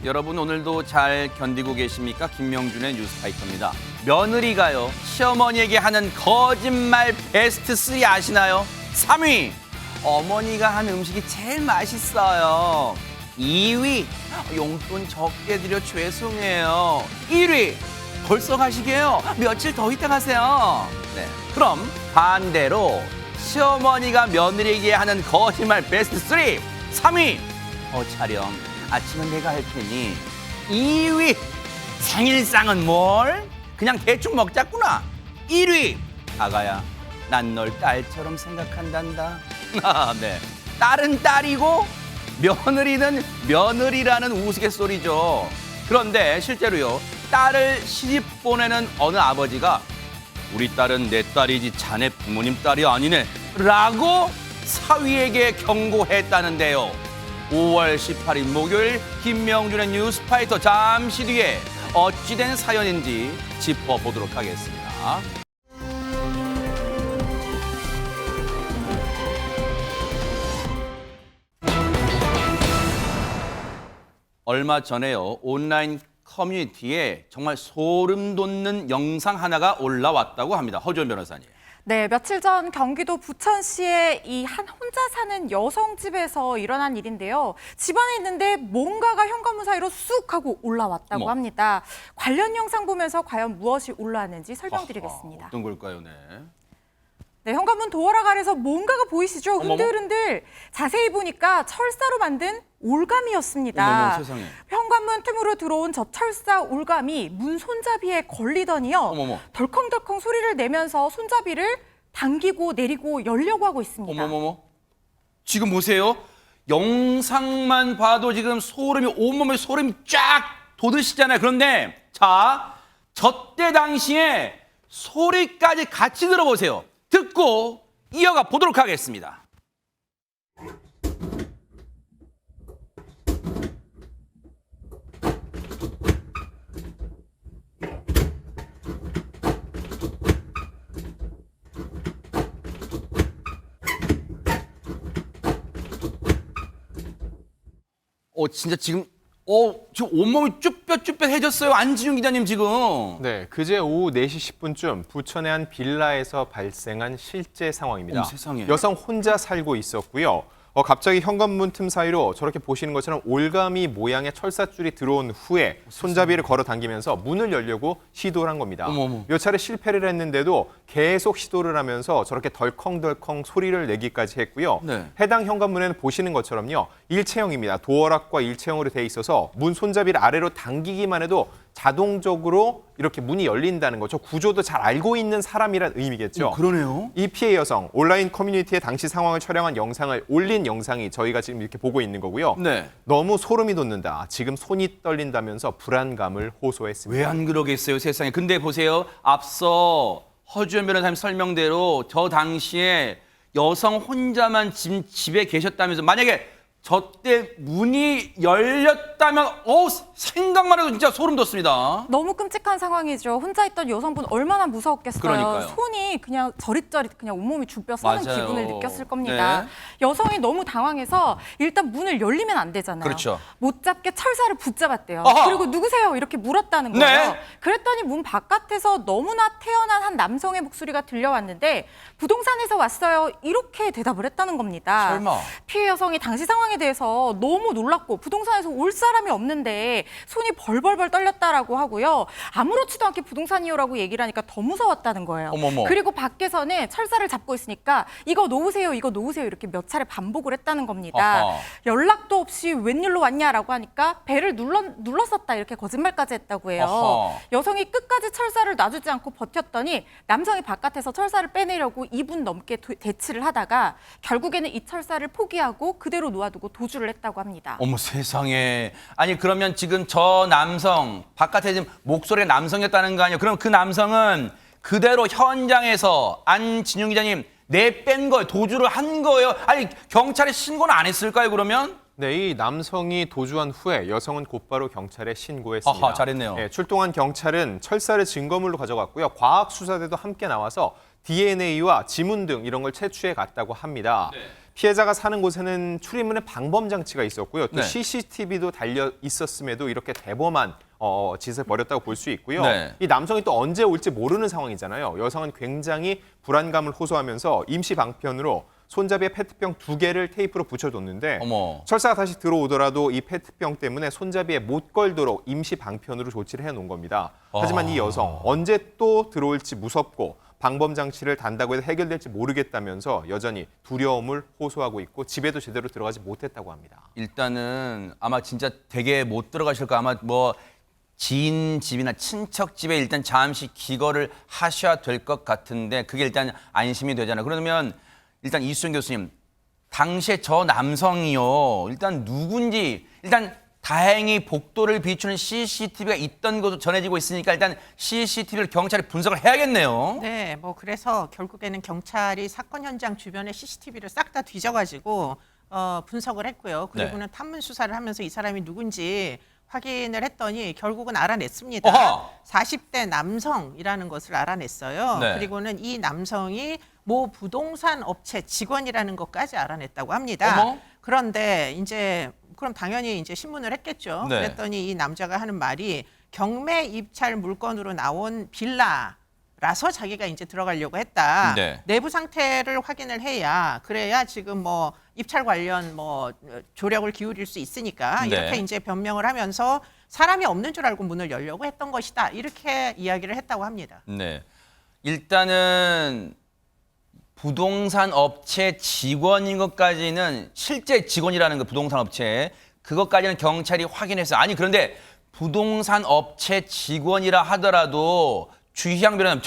여러분 오늘도 잘 견디고 계십니까? 김명준의 뉴스파이터입니다. 며느리가요, 시어머니에게 하는 거짓말 베스트 3 아시나요? 3위, 어머니가 한 음식이 제일 맛있어요. 2위, 용돈 적게 드려 죄송해요. 1위, 벌써 가시게요? 며칠 더 있다 가세요. 네, 그럼 반대로 시어머니가 며느리에게 하는 거짓말 베스트 3. 3위, 촬영 아침은 내가 할 테니. 2위, 생일상은 뭘? 그냥 대충 먹자꾸나. 1위, 아가야, 난 널 딸처럼 생각한단다. 네, 딸은 딸이고 며느리는 며느리라는 우스갯소리죠. 그런데 실제로요, 딸을 시집 보내는 어느 아버지가 우리 딸은 내 딸이지 자네 부모님 딸이 아니네 라고 사위에게 경고했다는데요. 5월 18일 목요일 김명준의 뉴스파이터, 잠시 뒤에 어찌된 사연인지 짚어보도록 하겠습니다. 얼마 전에요, 온라인 커뮤니티에 정말 소름 돋는 영상 하나가 올라왔다고 합니다. 허지원 변호사님. 네, 며칠 전 경기도 부천시의 이 한 혼자 사는 여성 집에서 일어난 일인데요. 집안에 있는데 뭔가가 현관문 사이로 쑥 하고 올라왔다고 합니다. 관련 영상 보면서 과연 무엇이 올라왔는지 설명드리겠습니다. 어떤 걸까요? 네. 네, 현관문 도어락 아래서 뭔가가 보이시죠? 흔들흔들. 자세히 보니까 철사로 만든 올감이었습니다. 어머머, 세상에. 현관문 틈으로 들어온 저 철사 올감이 문 손잡이에 걸리더니요. 어머머. 덜컹덜컹 소리를 내면서 손잡이를 당기고 내리고 열려고 하고 있습니다. 어머머머. 지금 보세요. 영상만 봐도 지금 소름이, 온몸에 소름이 쫙 돋으시잖아요. 그런데 자, 저때 당시에 소리까지 같이 들어보세요. 듣고 이어가 보도록 하겠습니다. 진짜 지금 온몸이 쭈뼛쭈뼛해졌어요. 안지윤 기자님 지금. 네, 그제 오후 4시 10분쯤 부천의 한 빌라에서 발생한 실제 상황입니다. 세상에. 여성 혼자 살고 있었고요. 갑자기 현관문 틈 사이로 저렇게 보시는 것처럼 올가미 모양의 철사줄이 들어온 후에 손잡이를 걸어 당기면서 문을 열려고 시도를 한 겁니다. 어머머. 몇 차례 실패를 했는데도 계속 시도를 하면서 저렇게 덜컹덜컹 소리를 내기까지 했고요. 네. 해당 현관문에는 보시는 것처럼요, 일체형입니다. 도어락과 일체형으로 돼 있어서 문 손잡이를 아래로 당기기만 해도 자동적으로 이렇게 문이 열린다는 거죠. 구조도 잘 알고 있는 사람이란 의미겠죠. 그러네요. 이 피해 여성, 온라인 커뮤니티에 당시 상황을 촬영한 영상을 올린 영상이 저희가 지금 이렇게 보고 있는 거고요. 네. 너무 소름이 돋는다, 지금 손이 떨린다면서 불안감을 호소했습니다. 왜 안 그러겠어요, 세상에. 근데 보세요. 앞서 허지원 변호사님 설명대로 저 당시에 여성 혼자만 집에 계셨다면서, 만약에 저 때 문이 열렸다면 생각만 해도 진짜 소름 돋습니다. 너무 끔찍한 상황이죠. 혼자 있던 여성분 얼마나 무서웠겠어요. 그러니까요. 손이 그냥 저릿저릿 그냥 온몸이 죽뼈 써는 맞아요. 기분을 느꼈을 겁니다. 네. 여성이 너무 당황해서 일단 문을 열리면 안 되잖아요. 그렇죠. 못 잡게 철사를 붙잡았대요. 아하. 그리고 누구세요? 이렇게 물었다는 거예요. 네. 그랬더니 문 바깥에서 너무나 태연한 한 남성의 목소리가 들려왔는데 부동산에서 왔어요. 이렇게 대답을 했다는 겁니다. 설마. 피해 여성이 당시 상황에 대해서 너무 놀랐고 부동산에서 올 사람이 없는데 손이 벌벌벌 떨렸다라고 하고요. 아무렇지도 않게 부동산이요라고 얘기를 하니까 더 무서웠다는 거예요. 어머머. 그리고 밖에서는 철사를 잡고 있으니까 이거 놓으세요, 이거 놓으세요 이렇게 몇 차례 반복을 했다는 겁니다. 아하. 연락도 없이 웬일로 왔냐라고 하니까 배를 눌렀었다 이렇게 거짓말까지 했다고 해요. 아하. 여성이 끝까지 철사를 놔주지 않고 버텼더니 남성이 바깥에서 철사를 빼내려고 2분 넘게 대치를 하다가 결국에는 이 철사를 포기하고 그대로 놓아두고 도주를 했다고 합니다. 어머 세상에. 아니 그러면 지금 저 남성, 바깥에 지금 목소리가 남성이었다는 거 아니에요? 그럼 그 남성은 그대로 현장에서 안진용 기자님 내뺀 거예요? 도주를 한 거예요? 아니 경찰에 신고는 안 했을까요 그러면? 네, 이 남성이 도주한 후에 여성은 곧바로 경찰에 신고했습니다. 아하, 잘했네요. 네, 출동한 경찰은 철사를 증거물로 가져갔고요. 과학수사대도 함께 나와서 DNA와 지문 등 이런 걸 채취해 갔다고 합니다. 네. 피해자가 사는 곳에는 출입문에 방범 장치가 있었고요. 또 네. CCTV도 달려 있었음에도 이렇게 대범한 짓을 벌였다고 볼 수 있고요. 네. 이 남성이 또 언제 올지 모르는 상황이잖아요. 여성은 굉장히 불안감을 호소하면서 임시 방편으로 손잡이에 페트병 2개를 테이프로 붙여뒀는데 어머. 철사가 다시 들어오더라도 이 페트병 때문에 손잡이에 못 걸도록 임시 방편으로 조치를 해놓은 겁니다. 하지만 이 여성 언제 또 들어올지 무섭고 방범 장치를 단다고 해서 해결될지 모르겠다면서 여전히 두려움을 호소하고 있고 집에도 제대로 들어가지 못했다고 합니다. 일단은 아마 진짜 되게 못 들어가실 거 아마 뭐 지인 집이나 친척 집에 일단 잠시 기거를 하셔야 될 것 같은데 그게 일단 안심이 되잖아요. 그러면 일단 이수정 교수님, 당시에 저 남성이요. 일단 누군지 일단 다행히 복도를 비추는 CCTV가 있던 것도 전해지고 있으니까 일단 CCTV를 경찰이 분석을 해야겠네요. 네, 뭐 그래서 결국에는 경찰이 사건 현장 주변에 CCTV를 싹 다 뒤져가지고 분석을 했고요. 그리고는 탐문 수사를 하면서 이 사람이 누군지 확인을 했더니 결국은 알아냈습니다. 어허! 40대 남성이라는 것을 알아냈어요. 네. 그리고는 이 남성이 모 부동산 업체 직원이라는 것까지 알아냈다고 합니다. 어머? 그런데 이제 그럼 당연히 이제 신문을 했겠죠. 네. 그랬더니 이 남자가 하는 말이 경매 입찰 물건으로 나온 빌라라서 자기가 이제 들어가려고 했다. 네. 내부 상태를 확인을 해야 그래야 지금 뭐 입찰 관련 뭐 조력을 기울일 수 있으니까 네. 이렇게 이제 변명을 하면서 사람이 없는 줄 알고 문을 열려고 했던 것이다. 이렇게 이야기를 했다고 합니다. 네. 일단은 부동산 업체 직원인 것까지는 실제 직원이라는 거 부동산 업체 그것까지는 경찰이 확인했어요. 아니 그런데 부동산 업체 직원이라 하더라도 주희양 변호사님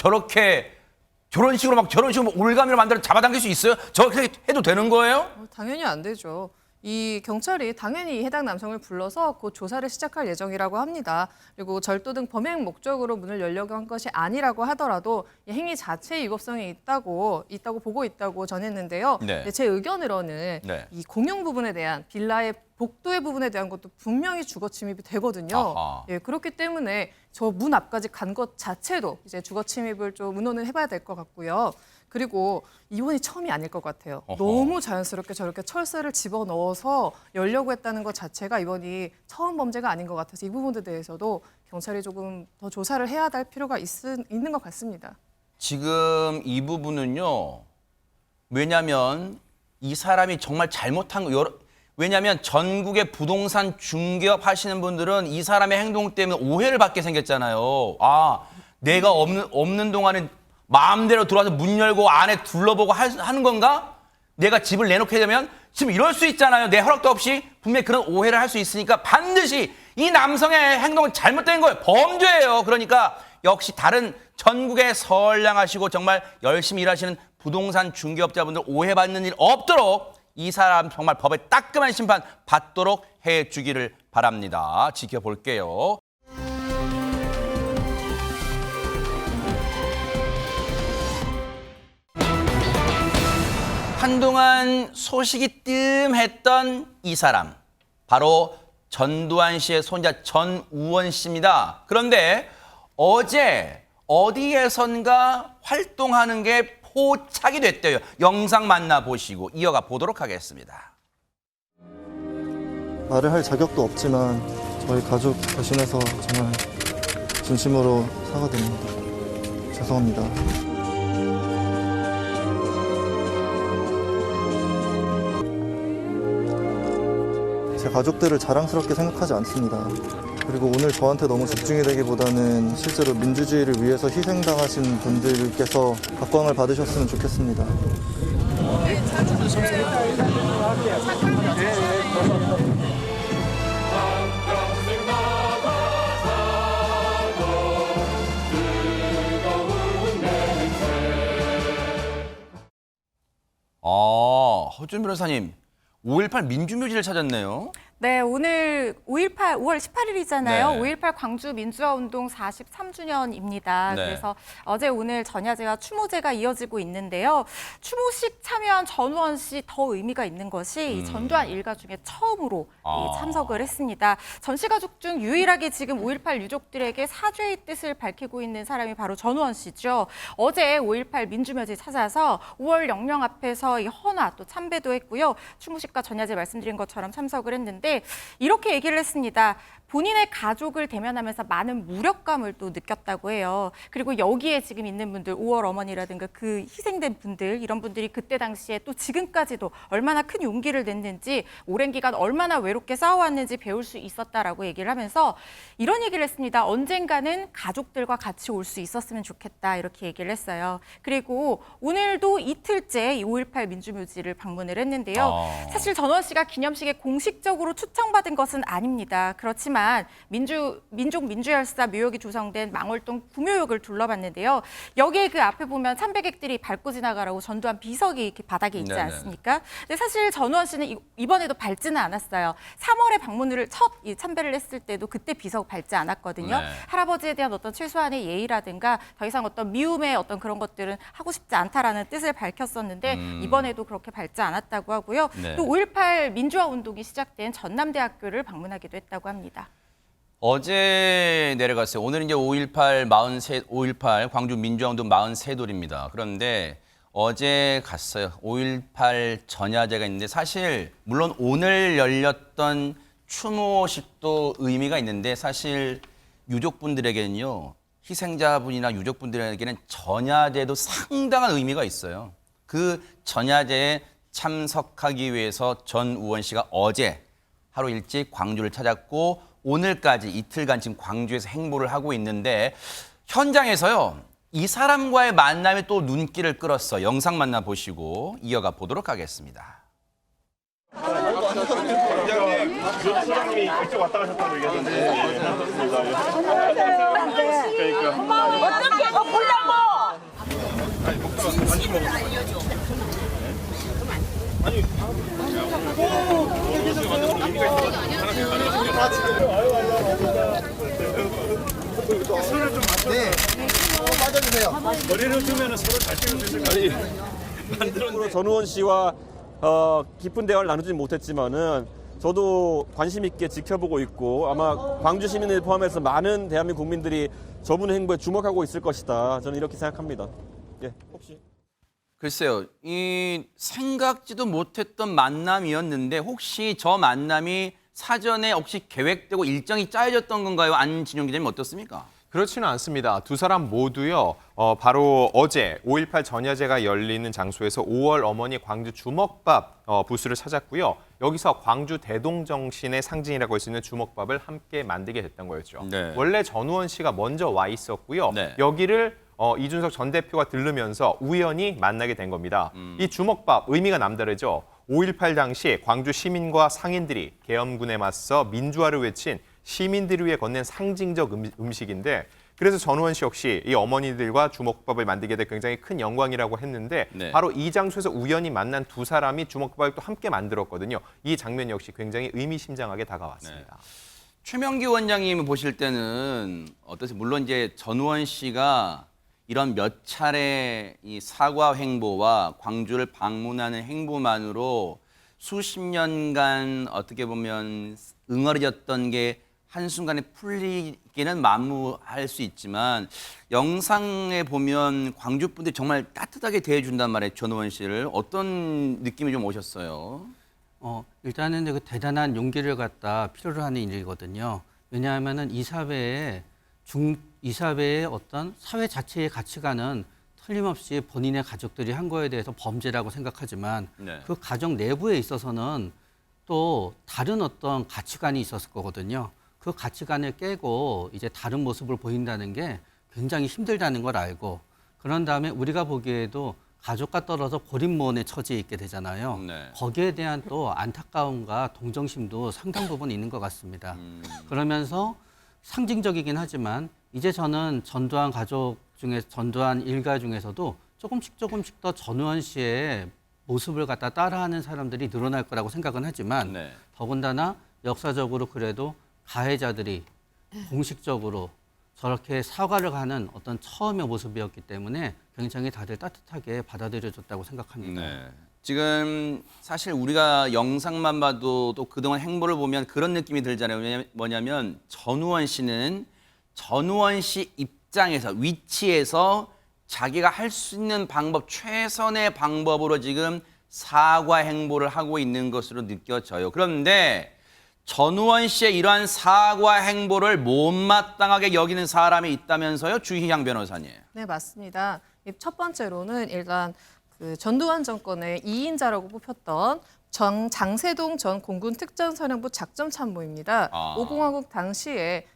저런 식으로 올가미로 만들어 잡아당길 수 있어요? 저렇게 해도 되는 거예요? 당연히 안 되죠. 이 경찰이 당연히 해당 남성을 불러서 곧 조사를 시작할 예정이라고 합니다. 그리고 절도 등 범행 목적으로 문을 열려고 한 것이 아니라고 하더라도 이 행위 자체의 위법성이 있다고 보고 있다고 전했는데요. 네. 근데 제 의견으로는 네. 이 공용 부분에 대한 빌라의 복도의 부분에 대한 것도 분명히 주거 침입이 되거든요. 아하. 예, 그렇기 때문에 저 문 앞까지 간 것 자체도 이제 주거 침입을 좀 의논을 해봐야 될 것 같고요. 그리고 이번이 처음이 아닐 것 같아요. 어허. 너무 자연스럽게 저렇게 철사를 집어넣어서 열려고 했다는 것 자체가 이번이 처음 범죄가 아닌 것 같아서 이 부분에 대해서도 경찰이 조금 더 조사를 해야 할 필요가 있는 것 같습니다. 지금 이 부분은요. 왜냐하면 이 사람이 정말 잘못한 거 왜냐하면 전국의 부동산 중개업 하시는 분들은 이 사람의 행동 때문에 오해를 받게 생겼잖아요. 아, 내가 없는 동안은 마음대로 들어와서 문 열고 안에 둘러보고 하는 건가? 내가 집을 내놓게 되면 지금 이럴 수 있잖아요. 내 허락도 없이 분명히 그런 오해를 할 수 있으니까 반드시 이 남성의 행동은 잘못된 거예요. 범죄예요. 그러니까 역시 다른 전국에 선량하시고 정말 열심히 일하시는 부동산 중개업자분들 오해받는 일 없도록 이 사람 정말 법의 따끔한 심판 받도록 해주기를 바랍니다. 지켜볼게요. 한동안 소식이 뜸했던 이 사람, 바로 전두환 씨의 손자 전우원 씨입니다. 그런데 어제 어디에선가 활동하는 게 포착이 됐대요. 영상 만나보시고 이어가 보도록 하겠습니다. 말을 할 자격도 없지만 저희 가족 대신해서 정말 진심으로 사과드립니다. 죄송합니다. 제 가족들을 자랑스럽게 생각하지 않습니다. 그리고 오늘 저한테 너무 집중이 되기보다는 실제로 민주주의를 위해서 희생당하신 분들께서 각광을 받으셨으면 좋겠습니다. 허준 변호사님, 5.18 민주묘지를 찾았네요. 네, 오늘 5월 18일이잖아요. 네. 5.18 광주 민주화운동 43주년입니다. 네. 그래서 어제 오늘 전야제와 추모제가 이어지고 있는데요. 추모식 참여한 전우원 씨 더 의미가 있는 것이 이 전두환 일가 중에 처음으로 이 참석을 했습니다. 전 씨 가족 중 유일하게 지금 5.18 유족들에게 사죄의 뜻을 밝히고 있는 사람이 바로 전우원 씨죠. 어제 5.18 민주묘지 찾아서 5월 영령 앞에서 이 헌화 또 참배도 했고요. 추모식과 전야제 말씀드린 것처럼 참석을 했는데 이렇게 얘기를 했습니다. 본인의 가족을 대면하면서 많은 무력감을 또 느꼈다고 해요. 그리고 여기에 지금 있는 분들, 5월 어머니라든가 그 희생된 분들, 이런 분들이 그때 당시에 또 지금까지도 얼마나 큰 용기를 냈는지, 오랜 기간 얼마나 외롭게 싸워왔는지 배울 수 있었다라고 얘기를 하면서 이런 얘기를 했습니다. 언젠가는 가족들과 같이 올 수 있었으면 좋겠다, 이렇게 얘기를 했어요. 그리고 오늘도 이틀째 이 5.18 민주묘지를 방문을 했는데요. 사실 전원 씨가 기념식에 공식적으로 초청받은 것은 아닙니다. 그렇지만 민족 민주열사 묘역이 조성된 망월동 구묘역을 둘러봤는데요. 여기에 그 앞에 보면 참배객들이 밟고 지나가라고 전두환 비석이 이렇게 바닥에 있지 네네. 않습니까? 근데 사실 전우원 씨는 이번에도 밟지는 않았어요. 3월에 방문을 첫 이 참배를 했을 때도 그때 비석 밟지 않았거든요. 네. 할아버지에 대한 어떤 최소한의 예의라든가 더 이상 어떤 미움의 어떤 그런 것들은 하고 싶지 않다라는 뜻을 밝혔었는데 이번에도 그렇게 밟지 않았다고 하고요. 네. 또 5.18 민주화 운동이 시작된 전남대학교를 방문하기도 했다고 합니다. 어제 내려갔어요. 오늘은 이제 5.18 광주 민주화운동 43돌입니다. 그런데 어제 갔어요. 5.18 전야제가 있는데 사실 물론 오늘 열렸던 추모식도 의미가 있는데 사실 유족분들에게는요. 희생자분이나 유족분들에게는 전야제도 상당한 의미가 있어요. 그 전야제에 참석하기 위해서 전우원 씨가 어제 하루 일찍 광주를 찾았고 오늘까지 이틀간 지금 광주에서 행보를 하고 있는데 현장에서요. 이 사람과의 만남이 또 눈길을 끌었어. 영상 만나보시고 이어가 보도록 하겠습니다. 소장님이 직접 왔다 가셨다고 얘기하셨는데 그러니까 어떻게 보려고? 머리를 두면 서로 잘 찍을 수 있을 전우원 씨와 깊은 대화를 나누진 못했지만은 저도 관심 있게 지켜보고 있고 아마 광주 시민을 포함해서 많은 대한민국 국민들이 저분의 행보에 주목하고 있을 것이다. 저는 이렇게 생각합니다. 예, 혹시 글쎄요, 이 생각지도 못했던 만남이었는데 혹시 저 만남이 사전에 혹시 계획되고 일정이 짜여졌던 건가요? 안진용 기자님 어떻습니까? 그렇지는 않습니다. 두 사람 모두요. 바로 어제 5.18 전야제가 열리는 장소에서 5월 어머니 광주 주먹밥 부스를 찾았고요. 여기서 광주 대동정신의 상징이라고 할 수 있는 주먹밥을 함께 만들게 됐던 거였죠. 네. 원래 전우원 씨가 먼저 와 있었고요. 네. 여기를 이준석 전 대표가 들르면서 우연히 만나게 된 겁니다. 이 주먹밥 의미가 남다르죠. 5.18 당시 광주 시민과 상인들이 계엄군에 맞서 민주화를 외친 시민들을 위해 건넨 상징적 음식인데 그래서 전우원 씨 역시 이 어머니들과 주먹밥을 만들게 돼 굉장히 큰 영광이라고 했는데 네. 바로 이 장소에서 우연히 만난 두 사람이 주먹밥을 또 함께 만들었거든요. 이 장면 역시 굉장히 의미심장하게 다가왔습니다. 최명기 원장님 보실 때는 어떠세요? 물론 이제 전우원 씨가 이런 몇 차례 이 사과 행보와 광주를 방문하는 행보만으로 수십 년간 어떻게 보면 응어리졌던 게 한순간에 풀리기는 만무할 수 있지만 영상에 보면 광주 분들이 정말 따뜻하게 대해준단 말이에요. 전우원 씨를. 어떤 느낌이 좀 오셨어요? 일단은 그 대단한 용기를 갖다 필요로 하는 일이거든요. 왜냐하면은 이 사회의 어떤 사회 자체의 가치관은 틀림없이 본인의 가족들이 한 거에 대해서 범죄라고 생각하지만 네. 그 가정 내부에 있어서는 또 다른 어떤 가치관이 있었을 거거든요. 그 가치관을 깨고 이제 다른 모습을 보인다는 게 굉장히 힘들다는 걸 알고 그런 다음에 우리가 보기에도 가족과 떨어져 고립무원의 처지에 있게 되잖아요. 네. 거기에 대한 또 안타까움과 동정심도 상당 부분 있는 것 같습니다. 그러면서 상징적이긴 하지만 이제 저는 전두환 가족 중에 전두환 일가 중에서도 조금씩 더 전우원 씨의 모습을 갖다 따라하는 사람들이 늘어날 거라고 생각은 하지만 네. 더군다나 역사적으로 그래도 가해자들이 공식적으로 저렇게 사과를 하는 어떤 처음의 모습이었기 때문에 굉장히 다들 따뜻하게 받아들여줬다고 생각합니다. 네. 지금 사실 우리가 영상만 봐도 또 그동안 행보를 보면 그런 느낌이 들잖아요. 뭐냐면 전우원 씨는 전우원 씨 입장에서 위치에서 자기가 할 수 있는 방법, 최선의 방법으로 지금 사과 행보를 하고 있는 것으로 느껴져요. 그런데 전우원 씨의 이러한 사과 행보를 못마땅하게 여기는 사람이 있다면서요, 주희향 변호사님. 네, 맞습니다. 이 첫 번째로는 일단 그 전두환 정권의 2인자라고 뽑혔던 장세동 전 공군 특전사령부 작전참모입니다. 아. 5공화국 당시에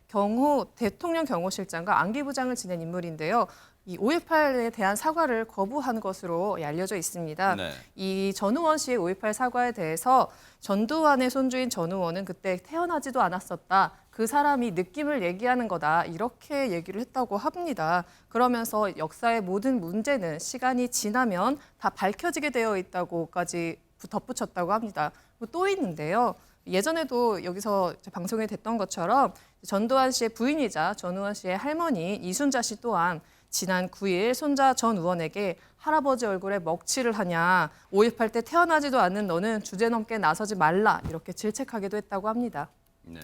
대통령 경호실장과 안기부장을 지낸 인물인데요. 이 5.18에 대한 사과를 거부한 것으로 알려져 있습니다. 네. 이 전우원 씨의 5.18 사과에 대해서 전두환의 손주인 전우원은 그때 태어나지도 않았었다. 그 사람이 느낌을 얘기하는 거다. 이렇게 얘기를 했다고 합니다. 그러면서 역사의 모든 문제는 시간이 지나면 다 밝혀지게 되어 있다고까지 덧붙였다고 합니다. 또 있는데요. 예전에도 여기서 방송이 됐던 것처럼 전두환 씨의 부인이자 전우원 씨의 할머니 이순자 씨 또한 지난 9일 손자 전 의원에게 할아버지 얼굴에 먹칠을 하냐, 5.18 때 태어나지도 않는 너는 주제넘게 나서지 말라 이렇게 질책하기도 했다고 합니다. 네.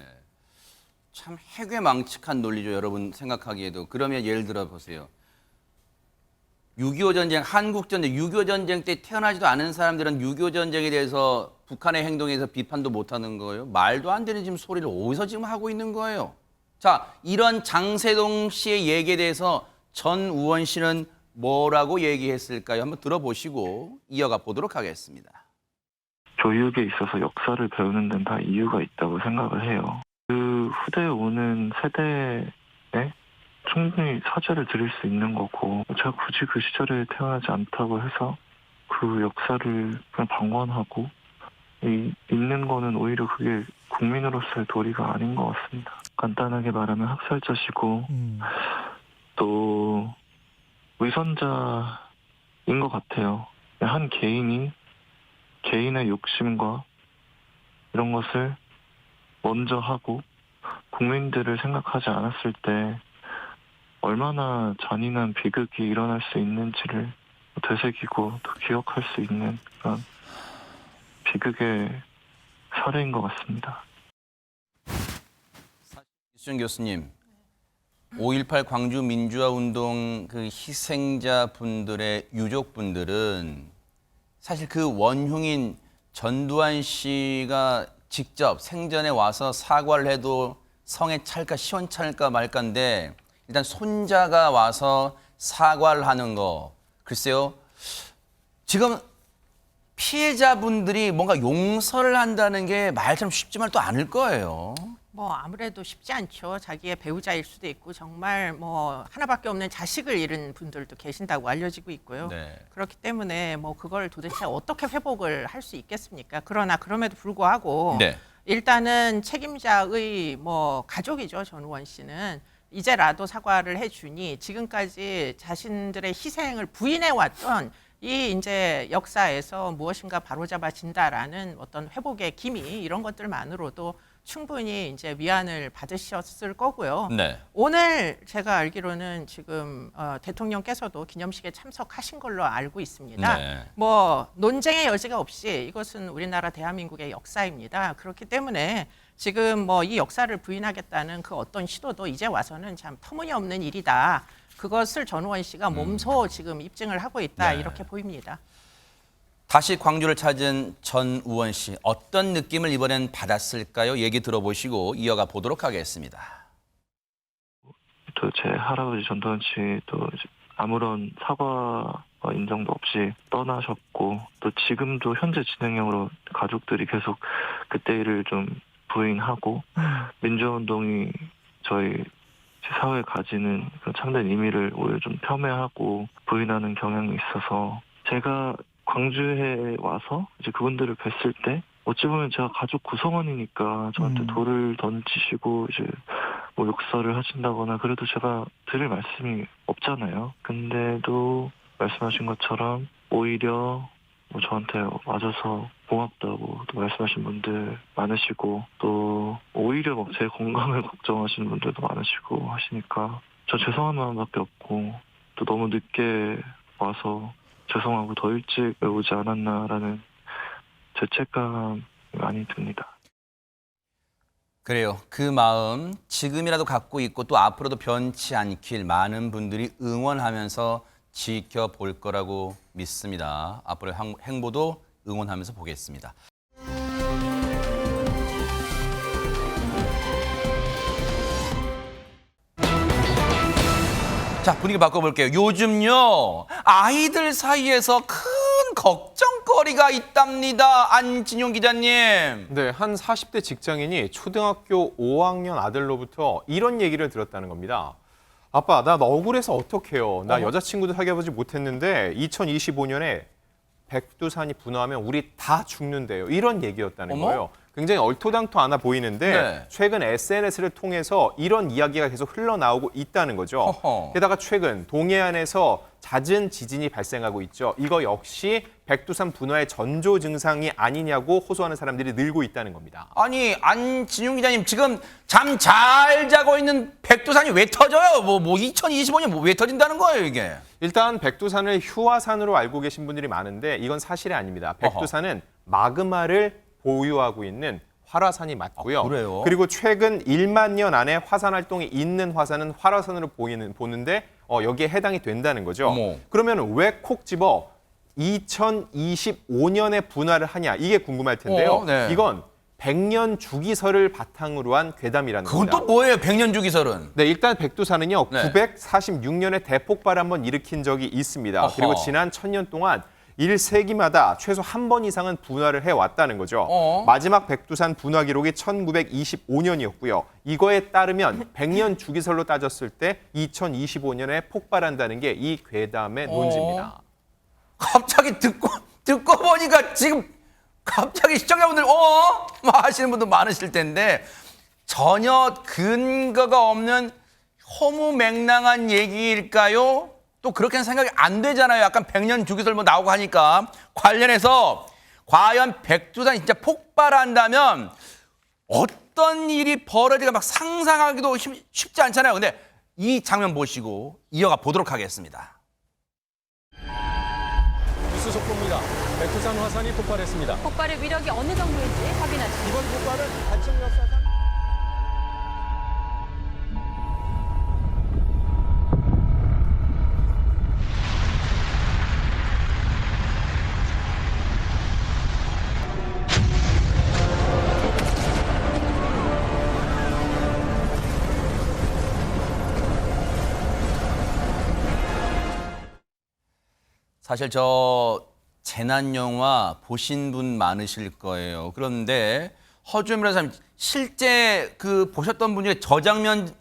참 해괴망측한 논리죠, 여러분 생각하기에도. 그러면 예를 들어 보세요. 6.25 전쟁, 한국 전쟁, 6.25 전쟁 때 태어나지도 않은 사람들은 6.25 전쟁에 대해서 북한의 행동에 대해서 비판도 못하는 거예요. 말도 안 되는 지금 소리를 어디서 지금 하고 있는 거예요. 자, 이런 장세동 씨의 얘기에 대해서 전우원 씨는 뭐라고 얘기했을까요? 한번 들어보시고 이어가 보도록 하겠습니다. 교육에 있어서 역사를 배우는 데는 다 이유가 있다고 생각을 해요. 그 후대에 오는 세대에 충분히 사죄를 드릴 수 있는 거고, 제가 굳이 그 시절에 태어나지 않다고 해서 그 역사를 그냥 방관하고 있는 거는 오히려 그게 국민으로서의 도리가 아닌 것 같습니다. 간단하게 말하면 학살자시고 또 위선자인 것 같아요. 한 개인이 개인의 욕심과 이런 것을 먼저 하고 국민들을 생각하지 않았을 때 얼마나 잔인한 비극이 일어날 수 있는지를 되새기고 또 기억할 수 있는 그런 비극의 사례인 것 같습니다. 이수정 교수님, 5.18 광주 민주화 운동 그 희생자 분들의 유족분들은 사실 그 원흉인 전두환 씨가 직접 생전에 와서 사과를 해도 성에 찰까 시원찮을까 말까인데, 일단 손자가 와서 사과를 하는 거, 글쎄요, 지금 피해자분들이 뭔가 용서를 한다는 게 말처럼 쉽지만 또 않을 거예요. 뭐 아무래도 쉽지 않죠. 자기의 배우자일 수도 있고 정말 뭐 하나밖에 없는 자식을 잃은 분들도 계신다고 알려지고 있고요. 네. 그렇기 때문에 뭐 그걸 도대체 어떻게 회복을 할 수 있겠습니까? 그러나 그럼에도 불구하고 네. 일단은 책임자의 뭐 가족이죠. 전우원 씨는 이제라도 사과를 해주니 지금까지 자신들의 희생을 부인해 왔던 이 이제 역사에서 무엇인가 바로잡아진다라는 어떤 회복의 기미, 이런 것들만으로도 충분히 이제 위안을 받으셨을 거고요. 네. 오늘 제가 알기로는 지금 대통령께서도 기념식에 참석하신 걸로 알고 있습니다. 네. 뭐 논쟁의 여지가 없이 이것은 우리나라 대한민국의 역사입니다. 그렇기 때문에 지금 뭐 이 역사를 부인하겠다는 그 어떤 시도도 이제 와서는 참 터무니없는 일이다. 그것을 전우원 씨가 몸소 지금 입증을 하고 있다. 네. 이렇게 보입니다. 다시 광주를 찾은 전우원 씨, 어떤 느낌을 이번엔 받았을까요? 얘기 들어보시고 이어가 보도록 하겠습니다. 또 제 할아버지 전두환 씨도 아무런 사과와 인정도 없이 떠나셨고, 또 지금도 현재 진행형으로 가족들이 계속 그때 일을 좀 부인하고, 민주화운동이 저희 사회에 가지는 그런 참된 의미를 오히려 좀 폄훼하고 부인하는 경향이 있어서, 제가 광주에 와서 이제 그분들을 뵀을 때 어찌 보면 제가 가족 구성원이니까 저한테 돌을 던지시고 이제 뭐 욕설을 하신다거나 그래도 제가 드릴 말씀이 없잖아요. 근데도 말씀하신 것처럼 오히려 뭐 저한테 와줘서 고맙다고 또 말씀하신 분들 많으시고 또 오히려 막 제 건강을 걱정하시는 분들도 많으시고 하시니까 저 죄송한 마음밖에 없고 또 너무 늦게 와서 죄송하고 더 일찍 오지 않았나라는 죄책감이 많이 듭니다. 그래요. 그 마음 지금이라도 갖고 있고 또 앞으로도 변치 않길 많은 분들이 응원하면서 지켜볼 거라고 믿습니다. 앞으로의 행보도 응원하면서 보겠습니다. 자, 분위기 바꿔볼게요. 요즘요, 아이들 사이에서 큰 걱정거리가 있답니다. 안진용 기자님. 네, 한 40대 직장인이 초등학교 5학년 아들로부터 이런 얘기를 들었다는 겁니다. 아빠, 나 억울해서 어떡해요. 나 여자친구도 사귀어보지 못했는데 2025년에 백두산이 분화하면 우리 다 죽는데요. 이런 얘기였다는 거예요. 굉장히 얼토당토 않아 보이는데 네. 최근 SNS를 통해서 이런 이야기가 계속 흘러나오고 있다는 거죠. 허허. 게다가 최근 동해안에서 잦은 지진이 발생하고 있죠. 이거 역시 백두산 분화의 전조 증상이 아니냐고 호소하는 사람들이 늘고 있다는 겁니다. 아니, 안진용 기자님, 지금 잠 잘 자고 있는 백두산이 왜 터져요? 2025년 왜 터진다는 거예요, 이게? 일단 백두산을 휴화산으로 알고 계신 분들이 많은데 이건 사실이 아닙니다. 백두산은 마그마를 보유하고 있는 활화산이 맞고요. 아, 그래요? 그리고 최근 1만 년 안에 화산 활동이 있는 화산은 활화산으로 보는데 여기에 해당이 된다는 거죠. 어머. 그러면 왜 콕 집어 2025년에 분화를 하냐 이게 궁금할 텐데요. 네. 이건 100년 주기설을 바탕으로 한 괴담이라는 그건 겁니다. 또 뭐예요, 백년주기설은? 네, 일단 백두산은요, 네. 946년에 대폭발 한번 일으킨 적이 있습니다. 어허. 그리고 지난 1000년 동안 1세기마다 최소 한 번 이상은 분화를 해왔다는 거죠. 마지막 백두산 분화 기록이 1925년이었고요. 이거에 따르면 100년 주기설로 따졌을 때 2025년에 폭발한다는 게 이 괴담의 논지입니다. 갑자기 듣고 보니까 지금 갑자기 시청자분들 하시는 분도 많으실 텐데 전혀 근거가 없는 허무맹랑한 얘기일까요? 또 그렇게는 생각이 안 되잖아요. 약간 백년 주기설 나오고 하니까 관련해서 과연 백두산이 진짜 폭발한다면 어떤 일이 벌어질까 막 상상하기도 쉽지 않잖아요. 근데 이 장면 보시고 이어가 보도록 하겠습니다. 뉴스 속보입니다. 백두산 화산이 폭발했습니다. 폭발의 위력이 어느 정도인지 확인하시죠. 이번 폭발은 단층 역사상 사실 저 재난 영화 보신 분 많으실 거예요. 그런데 허주연 변호사님 실제 보셨던 분 중에 저 장면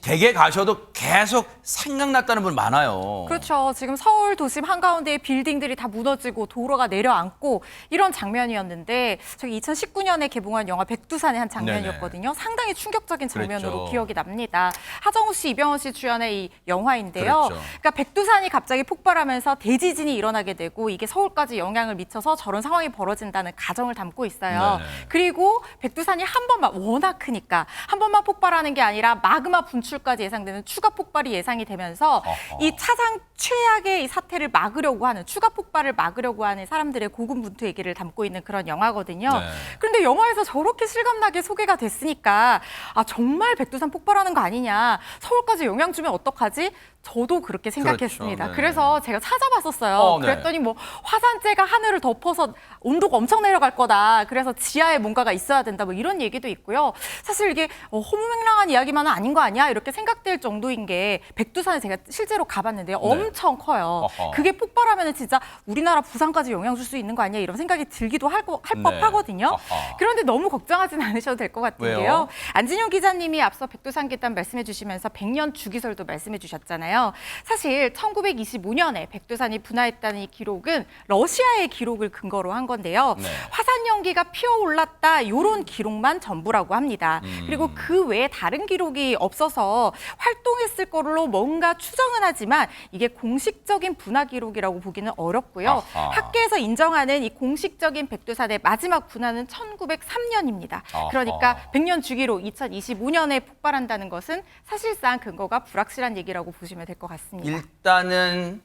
댁에 가셔도 계속 생각났다는 분 많아요. 그렇죠. 지금 서울 도심 한가운데의 빌딩들이 다 무너지고 도로가 내려앉고 이런 장면이었는데 저기 2019년에 개봉한 영화 백두산의 한 장면이었거든요. 상당히 충격적인 장면으로 그랬죠. 기억이 납니다. 하정우 씨, 이병헌 씨 주연의 이 영화인데요. 그랬죠. 그러니까 백두산이 갑자기 폭발하면서 대지진이 일어나게 되고 이게 서울까지 영향을 미쳐서 저런 상황이 벌어진다는 가정을 담고 있어요. 네네. 그리고 백두산이 한 번만 워낙 크니까 한 번만 폭발하는 게 아니라 마그마 분출까지 예상되는 추가 폭발이 예상이 되면서 이 차상 최악의 이 사태를 막으려고 하는 추가 폭발을 막으려고 하는 사람들의 고군분투 얘기를 담고 있는 그런 영화거든요. 네. 그런데 영화에서 저렇게 실감나게 소개가 됐으니까 정말 백두산 폭발하는 거 아니냐. 서울까지 영향 주면 어떡하지? 저도 그렇게 생각했습니다. 그렇죠. 네. 그래서 제가 찾아봤었어요. 네. 그랬더니 화산재가 하늘을 덮어서 온도가 엄청 내려갈 거다. 그래서 지하에 뭔가가 있어야 된다. 이런 얘기도 있고요. 사실 이게 허무맹랑한 이야기만은 아닌 거 아니야? 이렇게 생각될 정도인 게 백두산에 제가 실제로 가봤는데요. 엄청 커요. 어허. 그게 폭발하면 진짜 우리나라 부산까지 영향 줄 수 있는 거 아니야? 이런 생각이 들기도 할 법하거든요. 어허. 그런데 너무 걱정하진 않으셔도 될 것 같은데요. 왜요? 안진용 기자님이 앞서 백두산 괴담 말씀해 주시면서 백년 주기설도 말씀해 주셨잖아요. 사실 1925년에 백두산이 분화했다는 이 기록은 러시아의 기록을 근거로 한 건데요. 네. 화산 화산 연기가 피어올랐다 이런 기록만 전부라고 합니다. 그리고 그 외에 다른 기록이 없어서 활동했을 걸로 뭔가 추정은 하지만 이게 공식적인 분화 기록이라고 보기는 어렵고요. 아하. 학계에서 인정하는 이 공식적인 백두산의 마지막 분화는 1903년입니다. 그러니까 100년 주기로 2025년에 폭발한다는 것은 사실상 근거가 불확실한 얘기라고 보시면 될 것 같습니다. 일단은